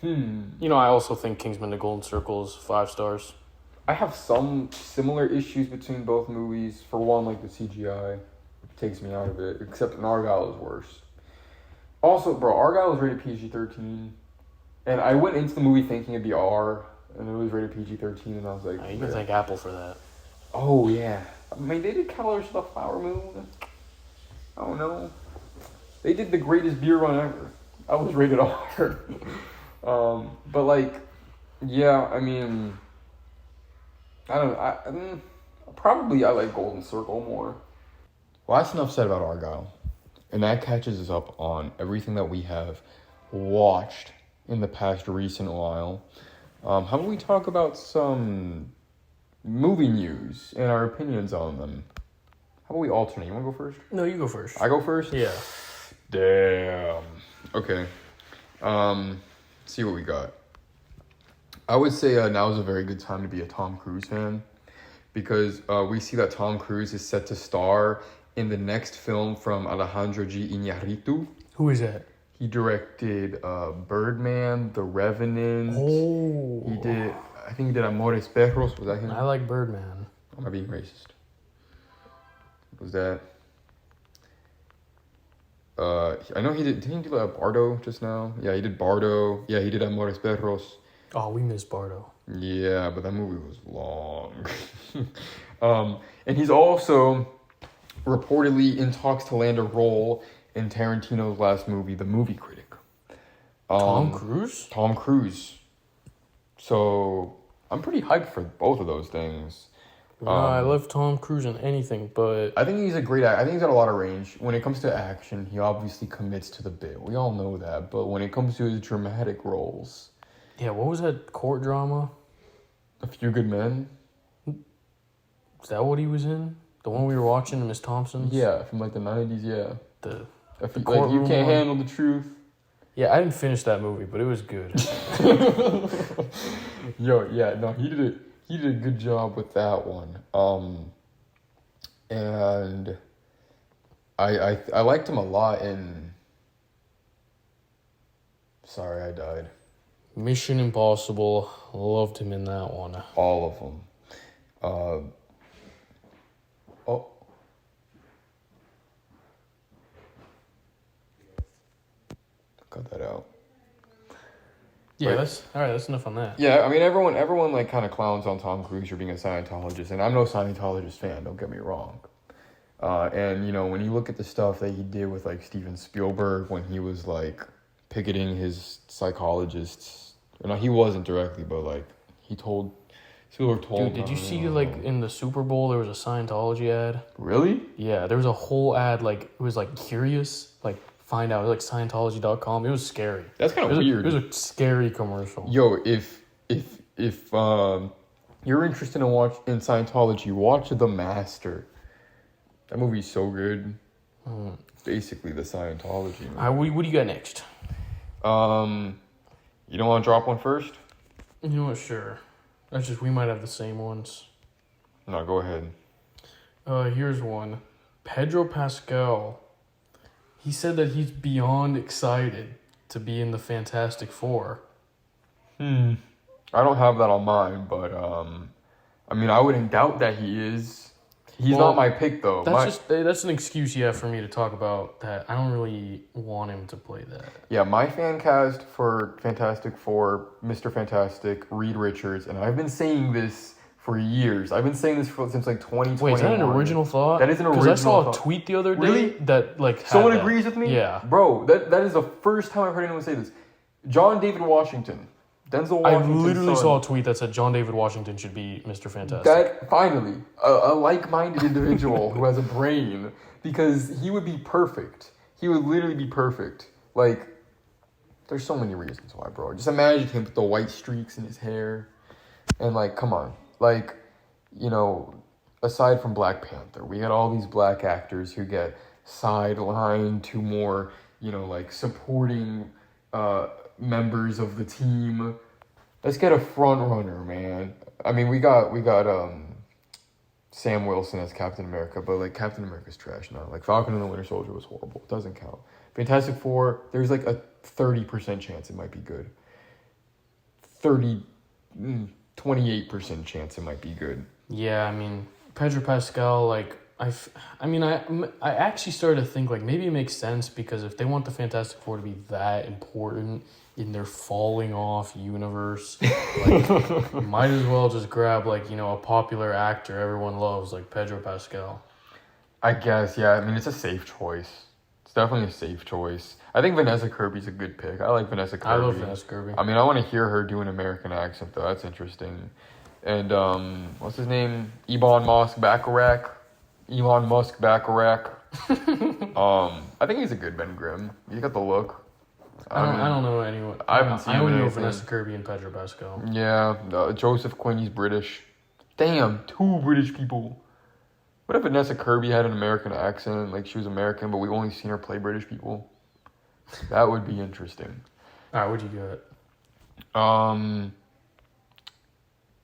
You know, I also think Kingsman: The Golden Circle is 5 stars. I have some similar issues between both movies. For one, like the CGI takes me out of it, except in Argylle is worse. Also, bro, Argylle was rated PG-13, and I went into the movie thinking it'd be R, and it was rated PG-13, and I was like, You can thank Apple for that. Oh yeah, I mean they did Colors of the Flower Moon. I don't know. They did the greatest beer run ever. I was rated R. But like, yeah, I mean, I don't know. Probably I like Golden Circle more. Well, that's enough said about Argylle. And that catches us up on everything that we have watched in the past recent while. How about we talk about some movie news and our opinions on them? How about we alternate? You want to go first? No, you go first. I go first? Yeah. Damn. Okay. See what we got. I would say now is a very good time to be a Tom Cruise fan because we see that Tom Cruise is set to star in the next film from Alejandro G. Iñárritu. Who is that? He directed Birdman, The Revenant. Oh. I think he did Amores Perros. Was that him? I like Birdman. Am I being racist? Was that... I know he did... Didn't he do Bardo just now? Yeah, he did Bardo. Yeah, he did Amores Perros. Oh, we miss Bardo. Yeah, but that movie was long. And he's also reportedly in talks to land a role in Tarantino's last movie, The Movie Critic. Tom Cruise? Tom Cruise. So, I'm pretty hyped for both of those things. I love Tom Cruise in anything, but... I think he's a great actor. I think he's got a lot of range. When it comes to action, he obviously commits to the bit. We all know that. But when it comes to his dramatic roles... Yeah, what was that court drama? A Few Good Men? Is that what he was in? The one we were watching, Miss Thompson's? Yeah, from like the 90s, yeah. The Like, courtroom You Can't one? Handle the Truth. Yeah, I didn't finish that movie, but it was good. Yo, yeah, no, he did a good job with that one. And I liked him a lot in... Sorry, I died. Mission Impossible, loved him in that one. All of them. Cut that out. Yeah, Right. that's enough on that. Yeah, I mean, everyone like kind of clowns on Tom Cruise for being a Scientologist, and I'm no Scientologist fan, don't get me wrong. And, you know, when you look at the stuff that he did with, like, Steven Spielberg when he was, like, picketing his psychologists. No, he wasn't directly, but, like, Spielberg told Dude, did you see, like, in the Super Bowl, there was a Scientology ad? Really? Yeah, there was a whole ad, like, it was, like, curious, like, find out, like, Scientology.com. It was scary. That's kind of weird. It was a scary commercial. Yo, if you're interested in Scientology, watch The Master. That movie's so good. Basically the Scientology movie. What do you got next? You don't want to drop one first? You know what, sure. That's just, we might have the same ones. No, go ahead. Here's one. Pedro Pascal. He said that he's beyond excited to be in the Fantastic Four. I don't have that on mine, but I mean, I wouldn't doubt that he is. He's not my pick, though. That's an excuse you have for me to talk about that. I don't really want him to play that. Yeah, my fan cast for Fantastic Four, Mr. Fantastic, Reed Richards, and I've been saying this for years. I've been saying this since like 2020. Wait, is that an original thought? That is an original thought. Because I saw a tweet the other day Really? that like Someone agrees with me? Yeah. Bro, that is the first time I've heard anyone say this. John David Washington. Denzel I Washington's literally son. saw a tweet that said John David Washington should be Mr. Fantastic. That, finally, a like-minded individual who has a brain, because he would be perfect. He would literally be perfect. Like, there's so many reasons why, bro. Just imagine him with the white streaks in his hair. And, like, come on. Like, you know, aside from Black Panther, we had all these black actors who get sidelined to more, you know, like, supporting members of the team. Let's get a front runner, man. I mean, we got Sam Wilson as Captain America, but like Captain America's trash now. Like Falcon and the Winter Soldier was horrible. It doesn't count. Fantastic Four, there's like a 30% chance it might be good. 28% chance it might be good. Yeah, I mean, Pedro Pascal, like, I actually started to think, like, maybe it makes sense because if they want the Fantastic Four to be that important in their falling off universe, like, might as well just grab, like, you know, a popular actor everyone loves, like Pedro Pascal. I guess, yeah. I mean, it's a safe choice. It's definitely a safe choice. I think Vanessa Kirby's a good pick. I like Vanessa Kirby. I love Vanessa Kirby. I mean, I want to hear her do an American accent, though. That's interesting. And, what's his name? Elon Musk Bacharach. I think he's a good Ben Grimm. He's got the look. I don't know anyone. I haven't seen I only know anything. Vanessa Kirby and Pedro Pascal. Yeah, Joseph Quinn, he's British. Damn, 2 British people. What if Vanessa Kirby had an American accent, like she was American, but we only seen her play British people? That would be interesting. All right, what'd you get?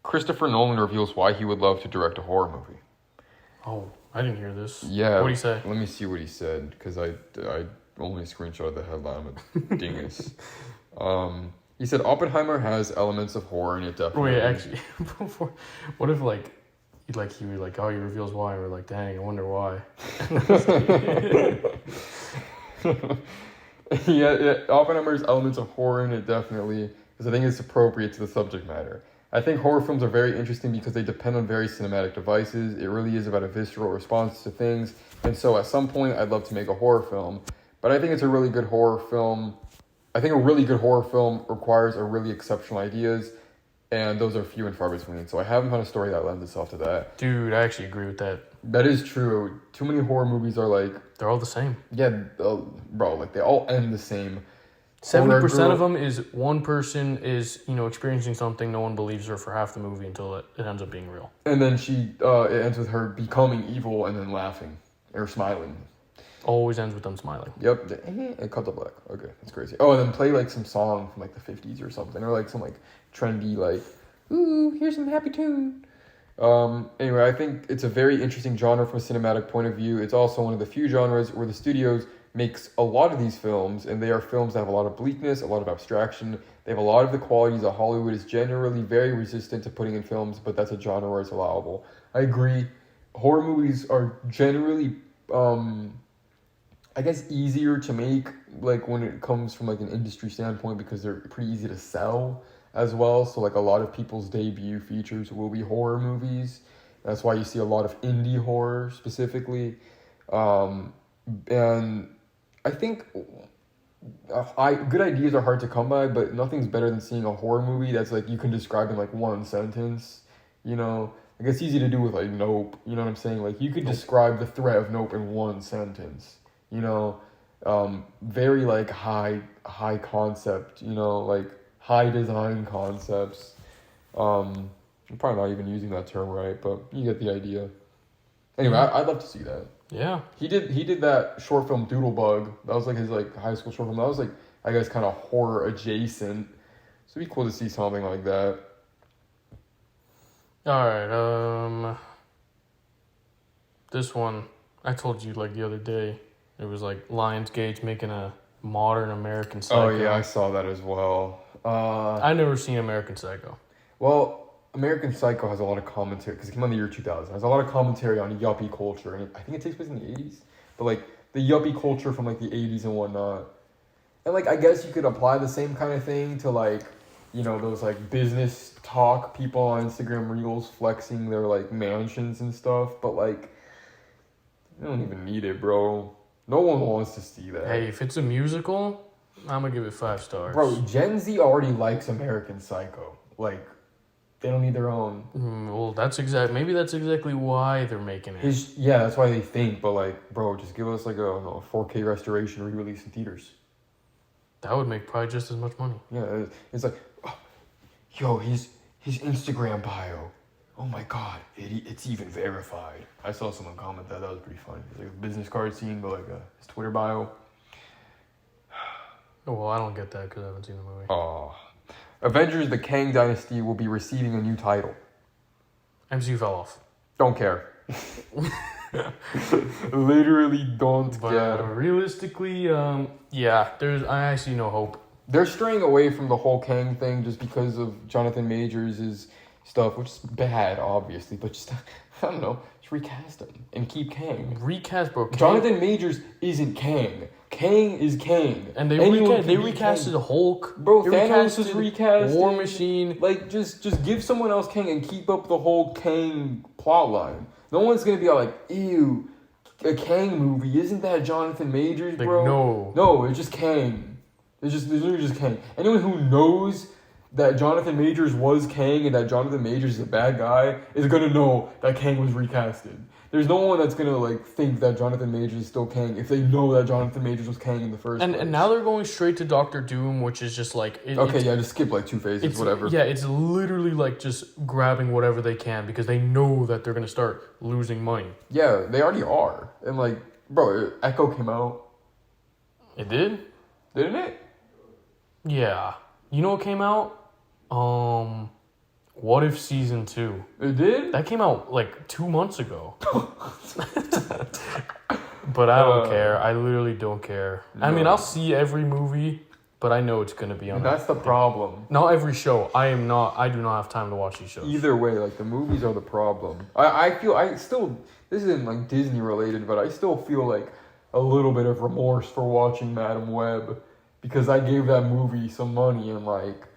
Christopher Nolan reveals why he would love to direct a horror movie. Oh, I didn't hear this. Yeah. What'd he say? Let me see what he said, because I only screenshot the headline. I'm a dingus. He said Oppenheimer has elements of horror, and it definitely... Wait, actually, what if, like, he was like, oh, he reveals why, and we're like, dang, I wonder why. yeah, Oppenheimer's elements of horror, and it definitely... Because I think it's appropriate to the subject matter. I think horror films are very interesting because they depend on very cinematic devices. It really is about a visceral response to things. And so at some point, I'd love to make a horror film. But I think it's a really good horror film. I think a really good horror film requires a really exceptional ideas. And those are few and far between. So I haven't found a story that lends itself to that. Dude, I actually agree with that. That is true. Too many horror movies are like... They're all the same. Yeah, bro, like they all end the same. 70% of them is one person is, you know, experiencing something, no one believes her for half the movie until it ends up being real. And then it ends with her becoming evil and then laughing or smiling. Always ends with them smiling. Yep, it cut to black. Okay, that's crazy. Oh, and then play like some song from like the 50s or something, or like some like trendy like, ooh, here's some happy tune. Anyway, I think it's a very interesting genre from a cinematic point of view. It's also one of the few genres where the studios makes a lot of these films, and they are films that have a lot of bleakness, a lot of abstraction. They have a lot of the qualities that Hollywood is generally very resistant to putting in films, but that's a genre where it's allowable. I agree. Horror movies are generally, I guess, easier to make, like when it comes from like an industry standpoint, because they're pretty easy to sell as well. So like a lot of people's debut features will be horror movies. That's why you see a lot of indie horror specifically. And I think good ideas are hard to come by, but nothing's better than seeing a horror movie that's like you can describe in like one sentence. You know, like it's easy to do with like Nope. You know what I'm saying? Like you could describe the threat of Nope in one sentence. You know, very like high concept. You know, like high design concepts. I'm probably not even using that term right, but you get the idea. Anyway, I'd love to see that. Yeah. He did that short film Doodlebug. That was like his like high school short film. That was like, I guess, kind of horror adjacent. So it'd be cool to see something like that. All right. This one I told you like the other day. It was like Lionsgate's making a modern American Psycho. Oh yeah, I saw that as well. I've never seen American Psycho. Well, American Psycho has a lot of commentary, because it came out in the year 2000. It has a lot of commentary on yuppie culture, and I think it takes place in the 80s. But, like, the yuppie culture from, like, the 80s and whatnot. And, like, I guess you could apply the same kind of thing to, like, you know, those, like, business talk people on Instagram Reels flexing their, like, mansions and stuff. But, like, you don't even need it, bro. No one wants to see that. Hey, if it's a musical, I'm gonna give it 5 stars. Bro, Gen Z already likes American Psycho. Like, they don't need their own. Well, maybe that's exactly why they're making it. Yeah, that's why they think. But like, bro, just give us like a 4K restoration re-release in theaters. That would make probably just as much money. Yeah, it's like, oh, yo, his Instagram bio. Oh my god, it's even verified. I saw someone comment that. That was pretty funny. It's like a business card scene, but like his Twitter bio. Well, I don't get that because I haven't seen the movie. Oh. Avengers: The Kang Dynasty will be receiving a new title. MCU fell off. Don't care. Literally don't care. Realistically, yeah, I see no hope. They're straying away from the whole Kang thing just because of Jonathan Majors' stuff, which is bad, obviously, but just, I don't know, just recast him and keep Kang. Recast, bro. Jonathan Majors isn't Kang. Kang is Kang. And they recasted Hulk. Bro, they Thanos is recast. War Machine. Like, just give someone else Kang and keep up the whole Kang plotline. No one's gonna be all like, ew, a Kang movie. Isn't that Jonathan Majors, bro? Like, No, it's just Kang. It's literally just Kang. Anyone who knows that Jonathan Majors was Kang and that Jonathan Majors is a bad guy is gonna know that Kang was recasted. There's no one that's gonna like think that Jonathan Majors is still Kang if they know that Jonathan Majors was Kang in the first place. And now they're going straight to Doctor Doom, which is just like just skip like 2 phases, whatever. Yeah, it's literally like just grabbing whatever they can because they know that they're gonna start losing money. Yeah, they already are. And like, bro, Echo came out. It did? Didn't it? Yeah. You know what came out? What If Season 2? It did? That came out like 2 months ago. But I don't care. I literally don't care. No. I mean, I'll see every movie, but I know it's going to be on. That's the problem. Not every show. I do not have time to watch these shows. Either way, like, the movies are the problem. This isn't like Disney related, but I still feel like a little bit of remorse for watching Madam Web because I gave that movie some money and like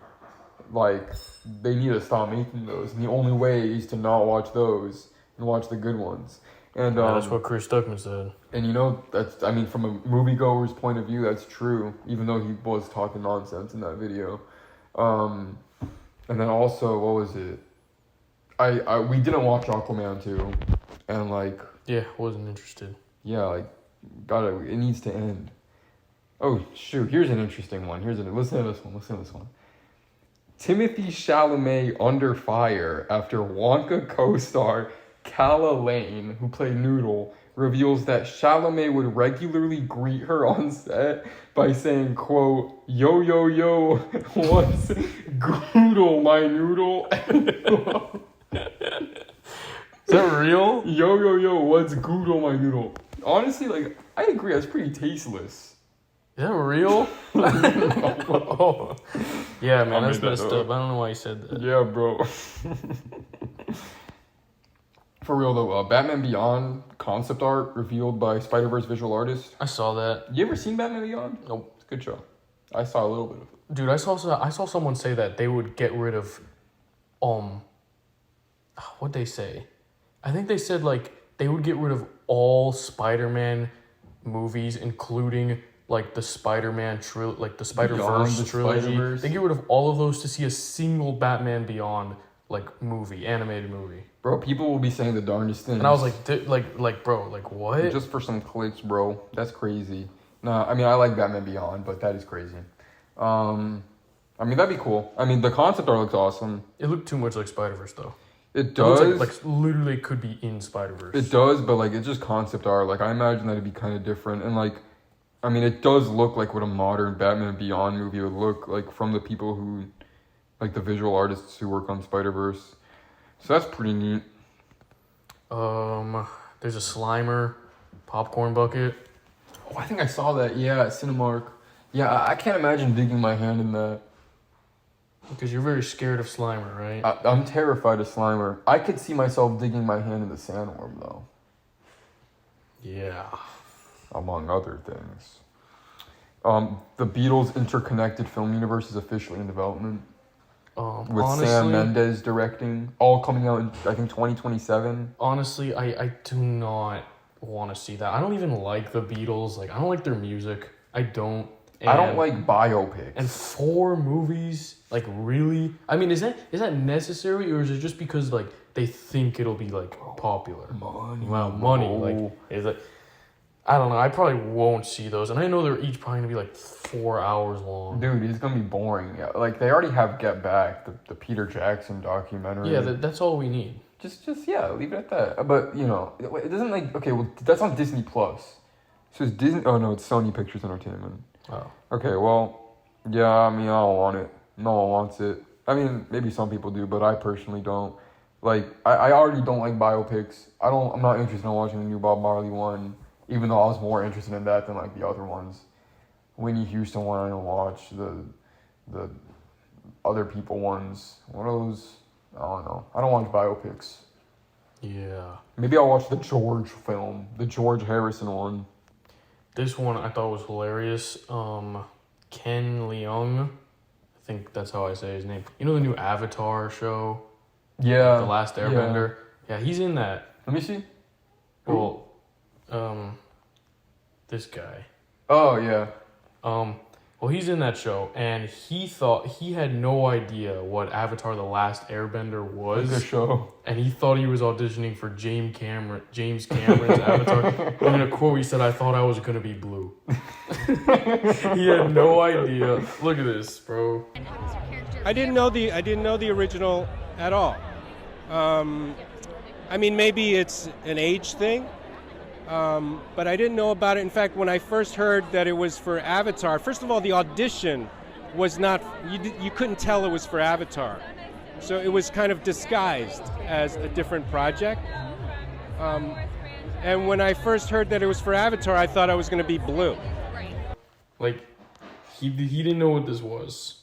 they need to stop making those. And the only way is to not watch those and watch the good ones. And that's what Chris Stuckman said. And you know, from a moviegoer's point of view, that's true, even though he was talking nonsense in that video. And then also, what was it? We didn't watch Aquaman 2, and like... Yeah, wasn't interested. Yeah, like, it needs to end. Oh, shoot, here's an interesting one. Listen to this one. Timothy Chalamet under fire after Wonka co-star Calla Lane, who played Noodle, reveals that Chalamet would regularly greet her on set by saying, quote, yo, yo, yo, what's Goodle, my noodle? Is that real? Yo, yo, yo, what's Goodle, my noodle? Honestly, like, I agree, that's pretty tasteless. Is that real? Oh. Yeah, man, that's messed up. I don't know why you said that. Yeah, bro. For real though, Batman Beyond concept art revealed by Spider-Verse visual artist. I saw that. You ever seen Batman Beyond? Nope. It's a good show. I saw a little bit of it. Dude, I saw someone say that they would get rid of, what'd they say? I think they said like they would get rid of all Spider-Man movies, including like the Spider-Man the Spider-Verse trilogy. Spider-Verse. They get rid of all of those to see a single Batman Beyond animated movie. Bro, people will be saying the darndest things. And I was like, bro, like what? Just for some clicks, bro. That's crazy. Nah, I mean, I like Batman Beyond, but that is crazy. I mean, that'd be cool. I mean, the concept art looks awesome. It looked too much like Spider-Verse, though. It does. It looks like literally could be in Spider-Verse. It does, but like, it's just concept art. Like, I imagine that'd be kind of different. And like, I mean, it does look like what a modern Batman Beyond movie would look like from the people who, like the visual artists who work on Spider-Verse. So that's pretty neat. There's a Slimer popcorn bucket. Oh, I think I saw that. Yeah, at Cinemark. Yeah, I can't imagine digging my hand in that. Because you're very scared of Slimer, right? I'm terrified of Slimer. I could see myself digging my hand in the sandworm, though. Yeah. Among other things. The Beatles' interconnected film universe is officially in development. With honestly, Sam Mendes directing. All coming out in, I think, 2027. Honestly, I do not want to see that. I don't even like the Beatles. Like, I don't like their music. I don't. I don't like biopics. And 4 movies, like, really? I mean, is that necessary, or is it just because, like, they think it'll be, like, popular? Money. Wow, money. Like, is it? I don't know. I probably won't see those, and I know they're each probably gonna be like 4 hours long. Dude, it's gonna be boring. Yeah, like they already have Get Back, the Peter Jackson documentary. Yeah, that's all we need. Just yeah, leave it at that. But you know, it doesn't like okay. Well, that's on Disney Plus. So it's Disney. Oh no, it's Sony Pictures Entertainment. Oh. Okay, well, yeah. I mean, I don't want it. No one wants it. I mean, maybe some people do, but I personally don't. Like, I already don't like biopics. I'm not interested in watching the new Bob Marley one. Even though I was more interested in that than like the other ones. Whitney Houston one I don't watch. The other people ones. What are those? I don't know. I don't watch biopics. Yeah. Maybe I'll watch the George film. The George Harrison one. This one I thought was hilarious. Ken Leung. I think that's how I say his name. You know the new Avatar show? Yeah. The Last Airbender? Yeah, he's in that. Let me see. Well, this guy. Oh, yeah. Well, he's in that show, and he had no idea what Avatar: The Last Airbender was. It's a show. And he thought he was auditioning for James Cameron's Avatar. And in a quote, he said, "I thought I was gonna be blue." He had no idea. Look at this, bro. I didn't know the original at all. I mean, maybe it's an age thing. But I didn't know about it. In fact, when I first heard that it was for Avatar, first of all, the audition was not, you couldn't tell it was for Avatar. So it was kind of disguised as a different project. And when I first heard that it was for Avatar, I thought I was going to be blue. Like, he didn't know what this was.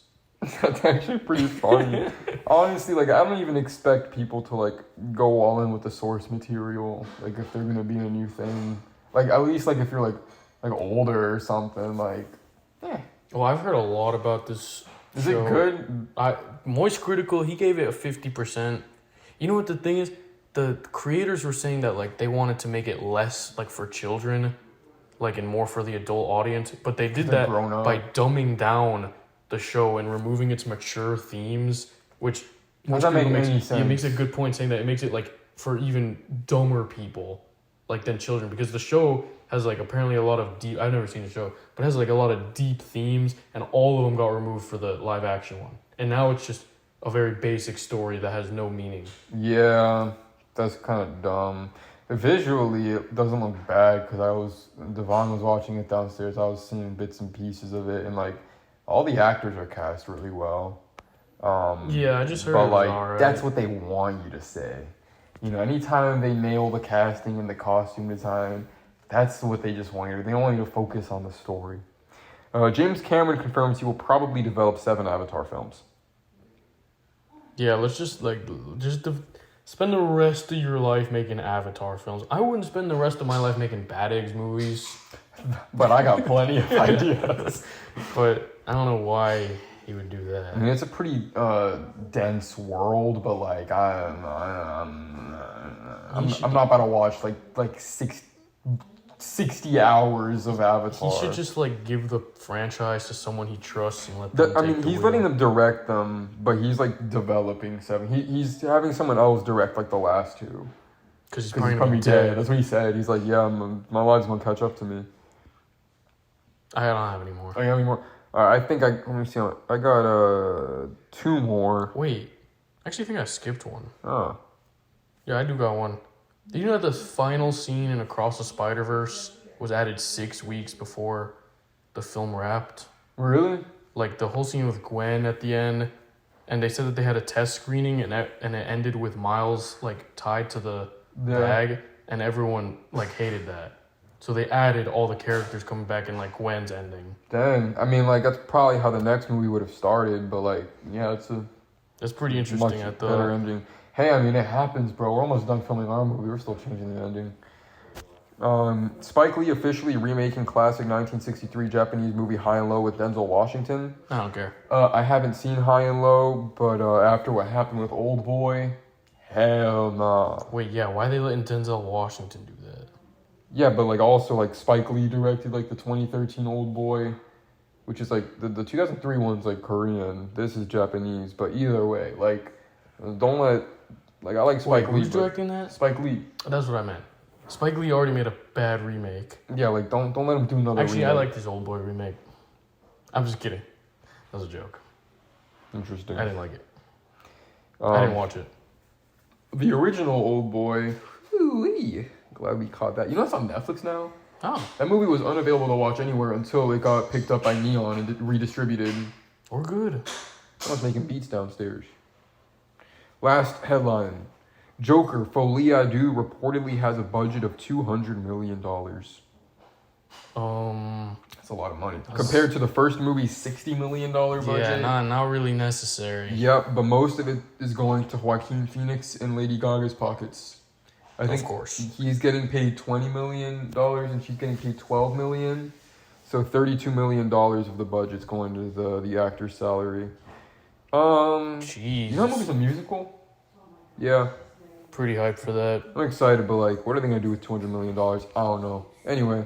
That's actually pretty funny. Honestly, like, I don't even expect people to, like, go all in with the source material. Like, if they're gonna be in a new thing. Like, at least, like, if you're, like older or something, like, eh. Well, I've heard a lot about this Is show. it good? Moist Critical, he gave it a 50%. You know what the thing is? The creators were saying that, like, they wanted to make it less, like, for children, like, and more for the adult audience. But they did that by dumbing down the show and removing its mature themes, which doesn't make any sense. It makes a good point saying that it makes it like for even dumber people, like than children, because the show has like apparently a lot of deep. I've never seen the show, but it has like a lot of deep themes, and all of them got removed for the live action one, and now it's just a very basic story that has no meaning. Yeah, that's kind of dumb. Visually, it doesn't look bad because Devon was watching it downstairs. I was seeing bits and pieces of it, and like. All the actors are cast really well. Yeah, I just heard but it was like alright. That's what they want you to say. You know, anytime they nail the casting and the costume design, that's what they just want you to. They want you to focus on the story. James Cameron confirms he will probably develop 7 Avatar films. Yeah, let's just spend the rest of your life making Avatar films. I wouldn't spend the rest of my life making Bad Eggs movies. But I got plenty of ideas. But I don't know why he would do that. I mean, it's a pretty dense world, but like I'm not about to watch like 60 hours of Avatar. He should just like give the franchise to someone he trusts and let them. He's letting them direct them, but he's like developing 7. He's having someone else direct like the last 2. Because he's probably dead. That's what he said. He's like, yeah, my life's gonna catch up to me. I don't have any more. I got any more? I think let me see. I got 2 more. Wait, I actually think I skipped one. Oh. Yeah, I do got one. Did you know that the final scene in Across the Spider-Verse was added 6 weeks before the film wrapped? Really? Like the whole scene with Gwen at the end, and they said that they had a test screening and it ended with Miles like tied to the bag, and everyone like hated that. So they added all the characters coming back in like Gwen's ending. Dang. I mean, like that's probably how the next movie would have started, but like, yeah, That's pretty interesting. Much better ending. Hey, I mean, it happens, bro. We're almost done filming our movie. We're still changing the ending. Spike Lee officially remaking classic 1963 Japanese movie High and Low with Denzel Washington. I don't care. I haven't seen High and Low, but after what happened with Old Boy, hell nah. Wait, yeah, why are they letting Denzel Washington do that? Yeah, but like also like Spike Lee directed like the 2013 Old Boy. which is like the 2003 one's like Korean. This is Japanese, but either way, like don't let like I like Spike Lee. Who's directing that? Spike Lee. That's what I meant. Spike Lee already made a bad remake. Yeah, like don't let him do another. Actually, remake. I like this Old Boy remake. I'm just kidding. That was a joke. Interesting. I didn't like it. I didn't watch it. The original Old Boy. Ooh-wee. Glad we caught that. You know it's on Netflix now. Oh, That movie was unavailable to watch anywhere until it got picked up by Neon and redistributed. we're good. I was making beats downstairs. Last headline. Joker, Folie à Deux reportedly has a budget of $200 million. That's a lot of money. Compared to the first movie's $60 million budget. Yeah, not really necessary. Yep, but most of it is going to Joaquin Phoenix and Lady Gaga's pockets. I think Of course. he's getting paid $20 million and she's getting paid $12 million. So $32 million of the budget's going to the actor's salary. Jeez. You know that movie's a musical? Yeah. Pretty hyped for that. I'm excited, but like, what are they gonna do with $200 million? I don't know. Anyway,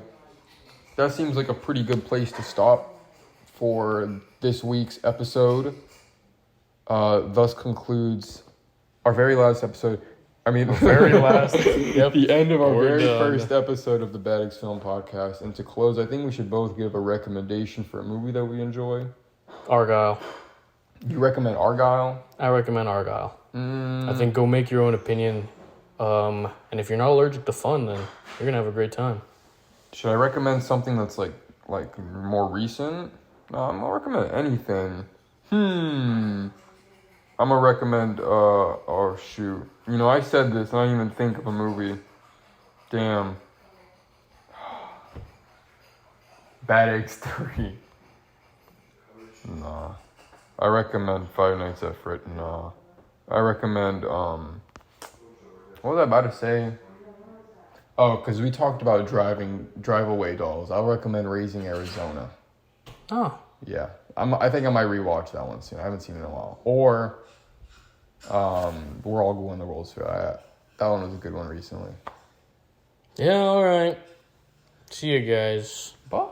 that seems like a pretty good place to stop for this week's episode. Thus concludes our very last episode. I mean, Very last. Yep. the end of our We're very done. first episode of the Bad X Film Podcast. And to close, I think we should both give a recommendation for a movie that we enjoy. Argylle. You recommend Argylle? I recommend Argylle. I think go make your own opinion. And if you're not allergic to fun, then you're gonna have a great time. Should I recommend something that's like more recent? No, I'm gonna recommend anything. I'm gonna recommend oh shoot. You know, I said this and I didn't even think of a movie. Damn. Bad Eggs 3. Nah. I recommend Five Nights at Freddy's. Nah. I recommend what was I about to say? Oh, because we talked about drive-away dolls. I'll recommend Raising Arizona. Oh. Yeah. I think I might rewatch that one soon. I haven't seen it in a while. Or We're All Going the World's Fair. That one was a good one recently. Yeah, alright. See you guys. Bye.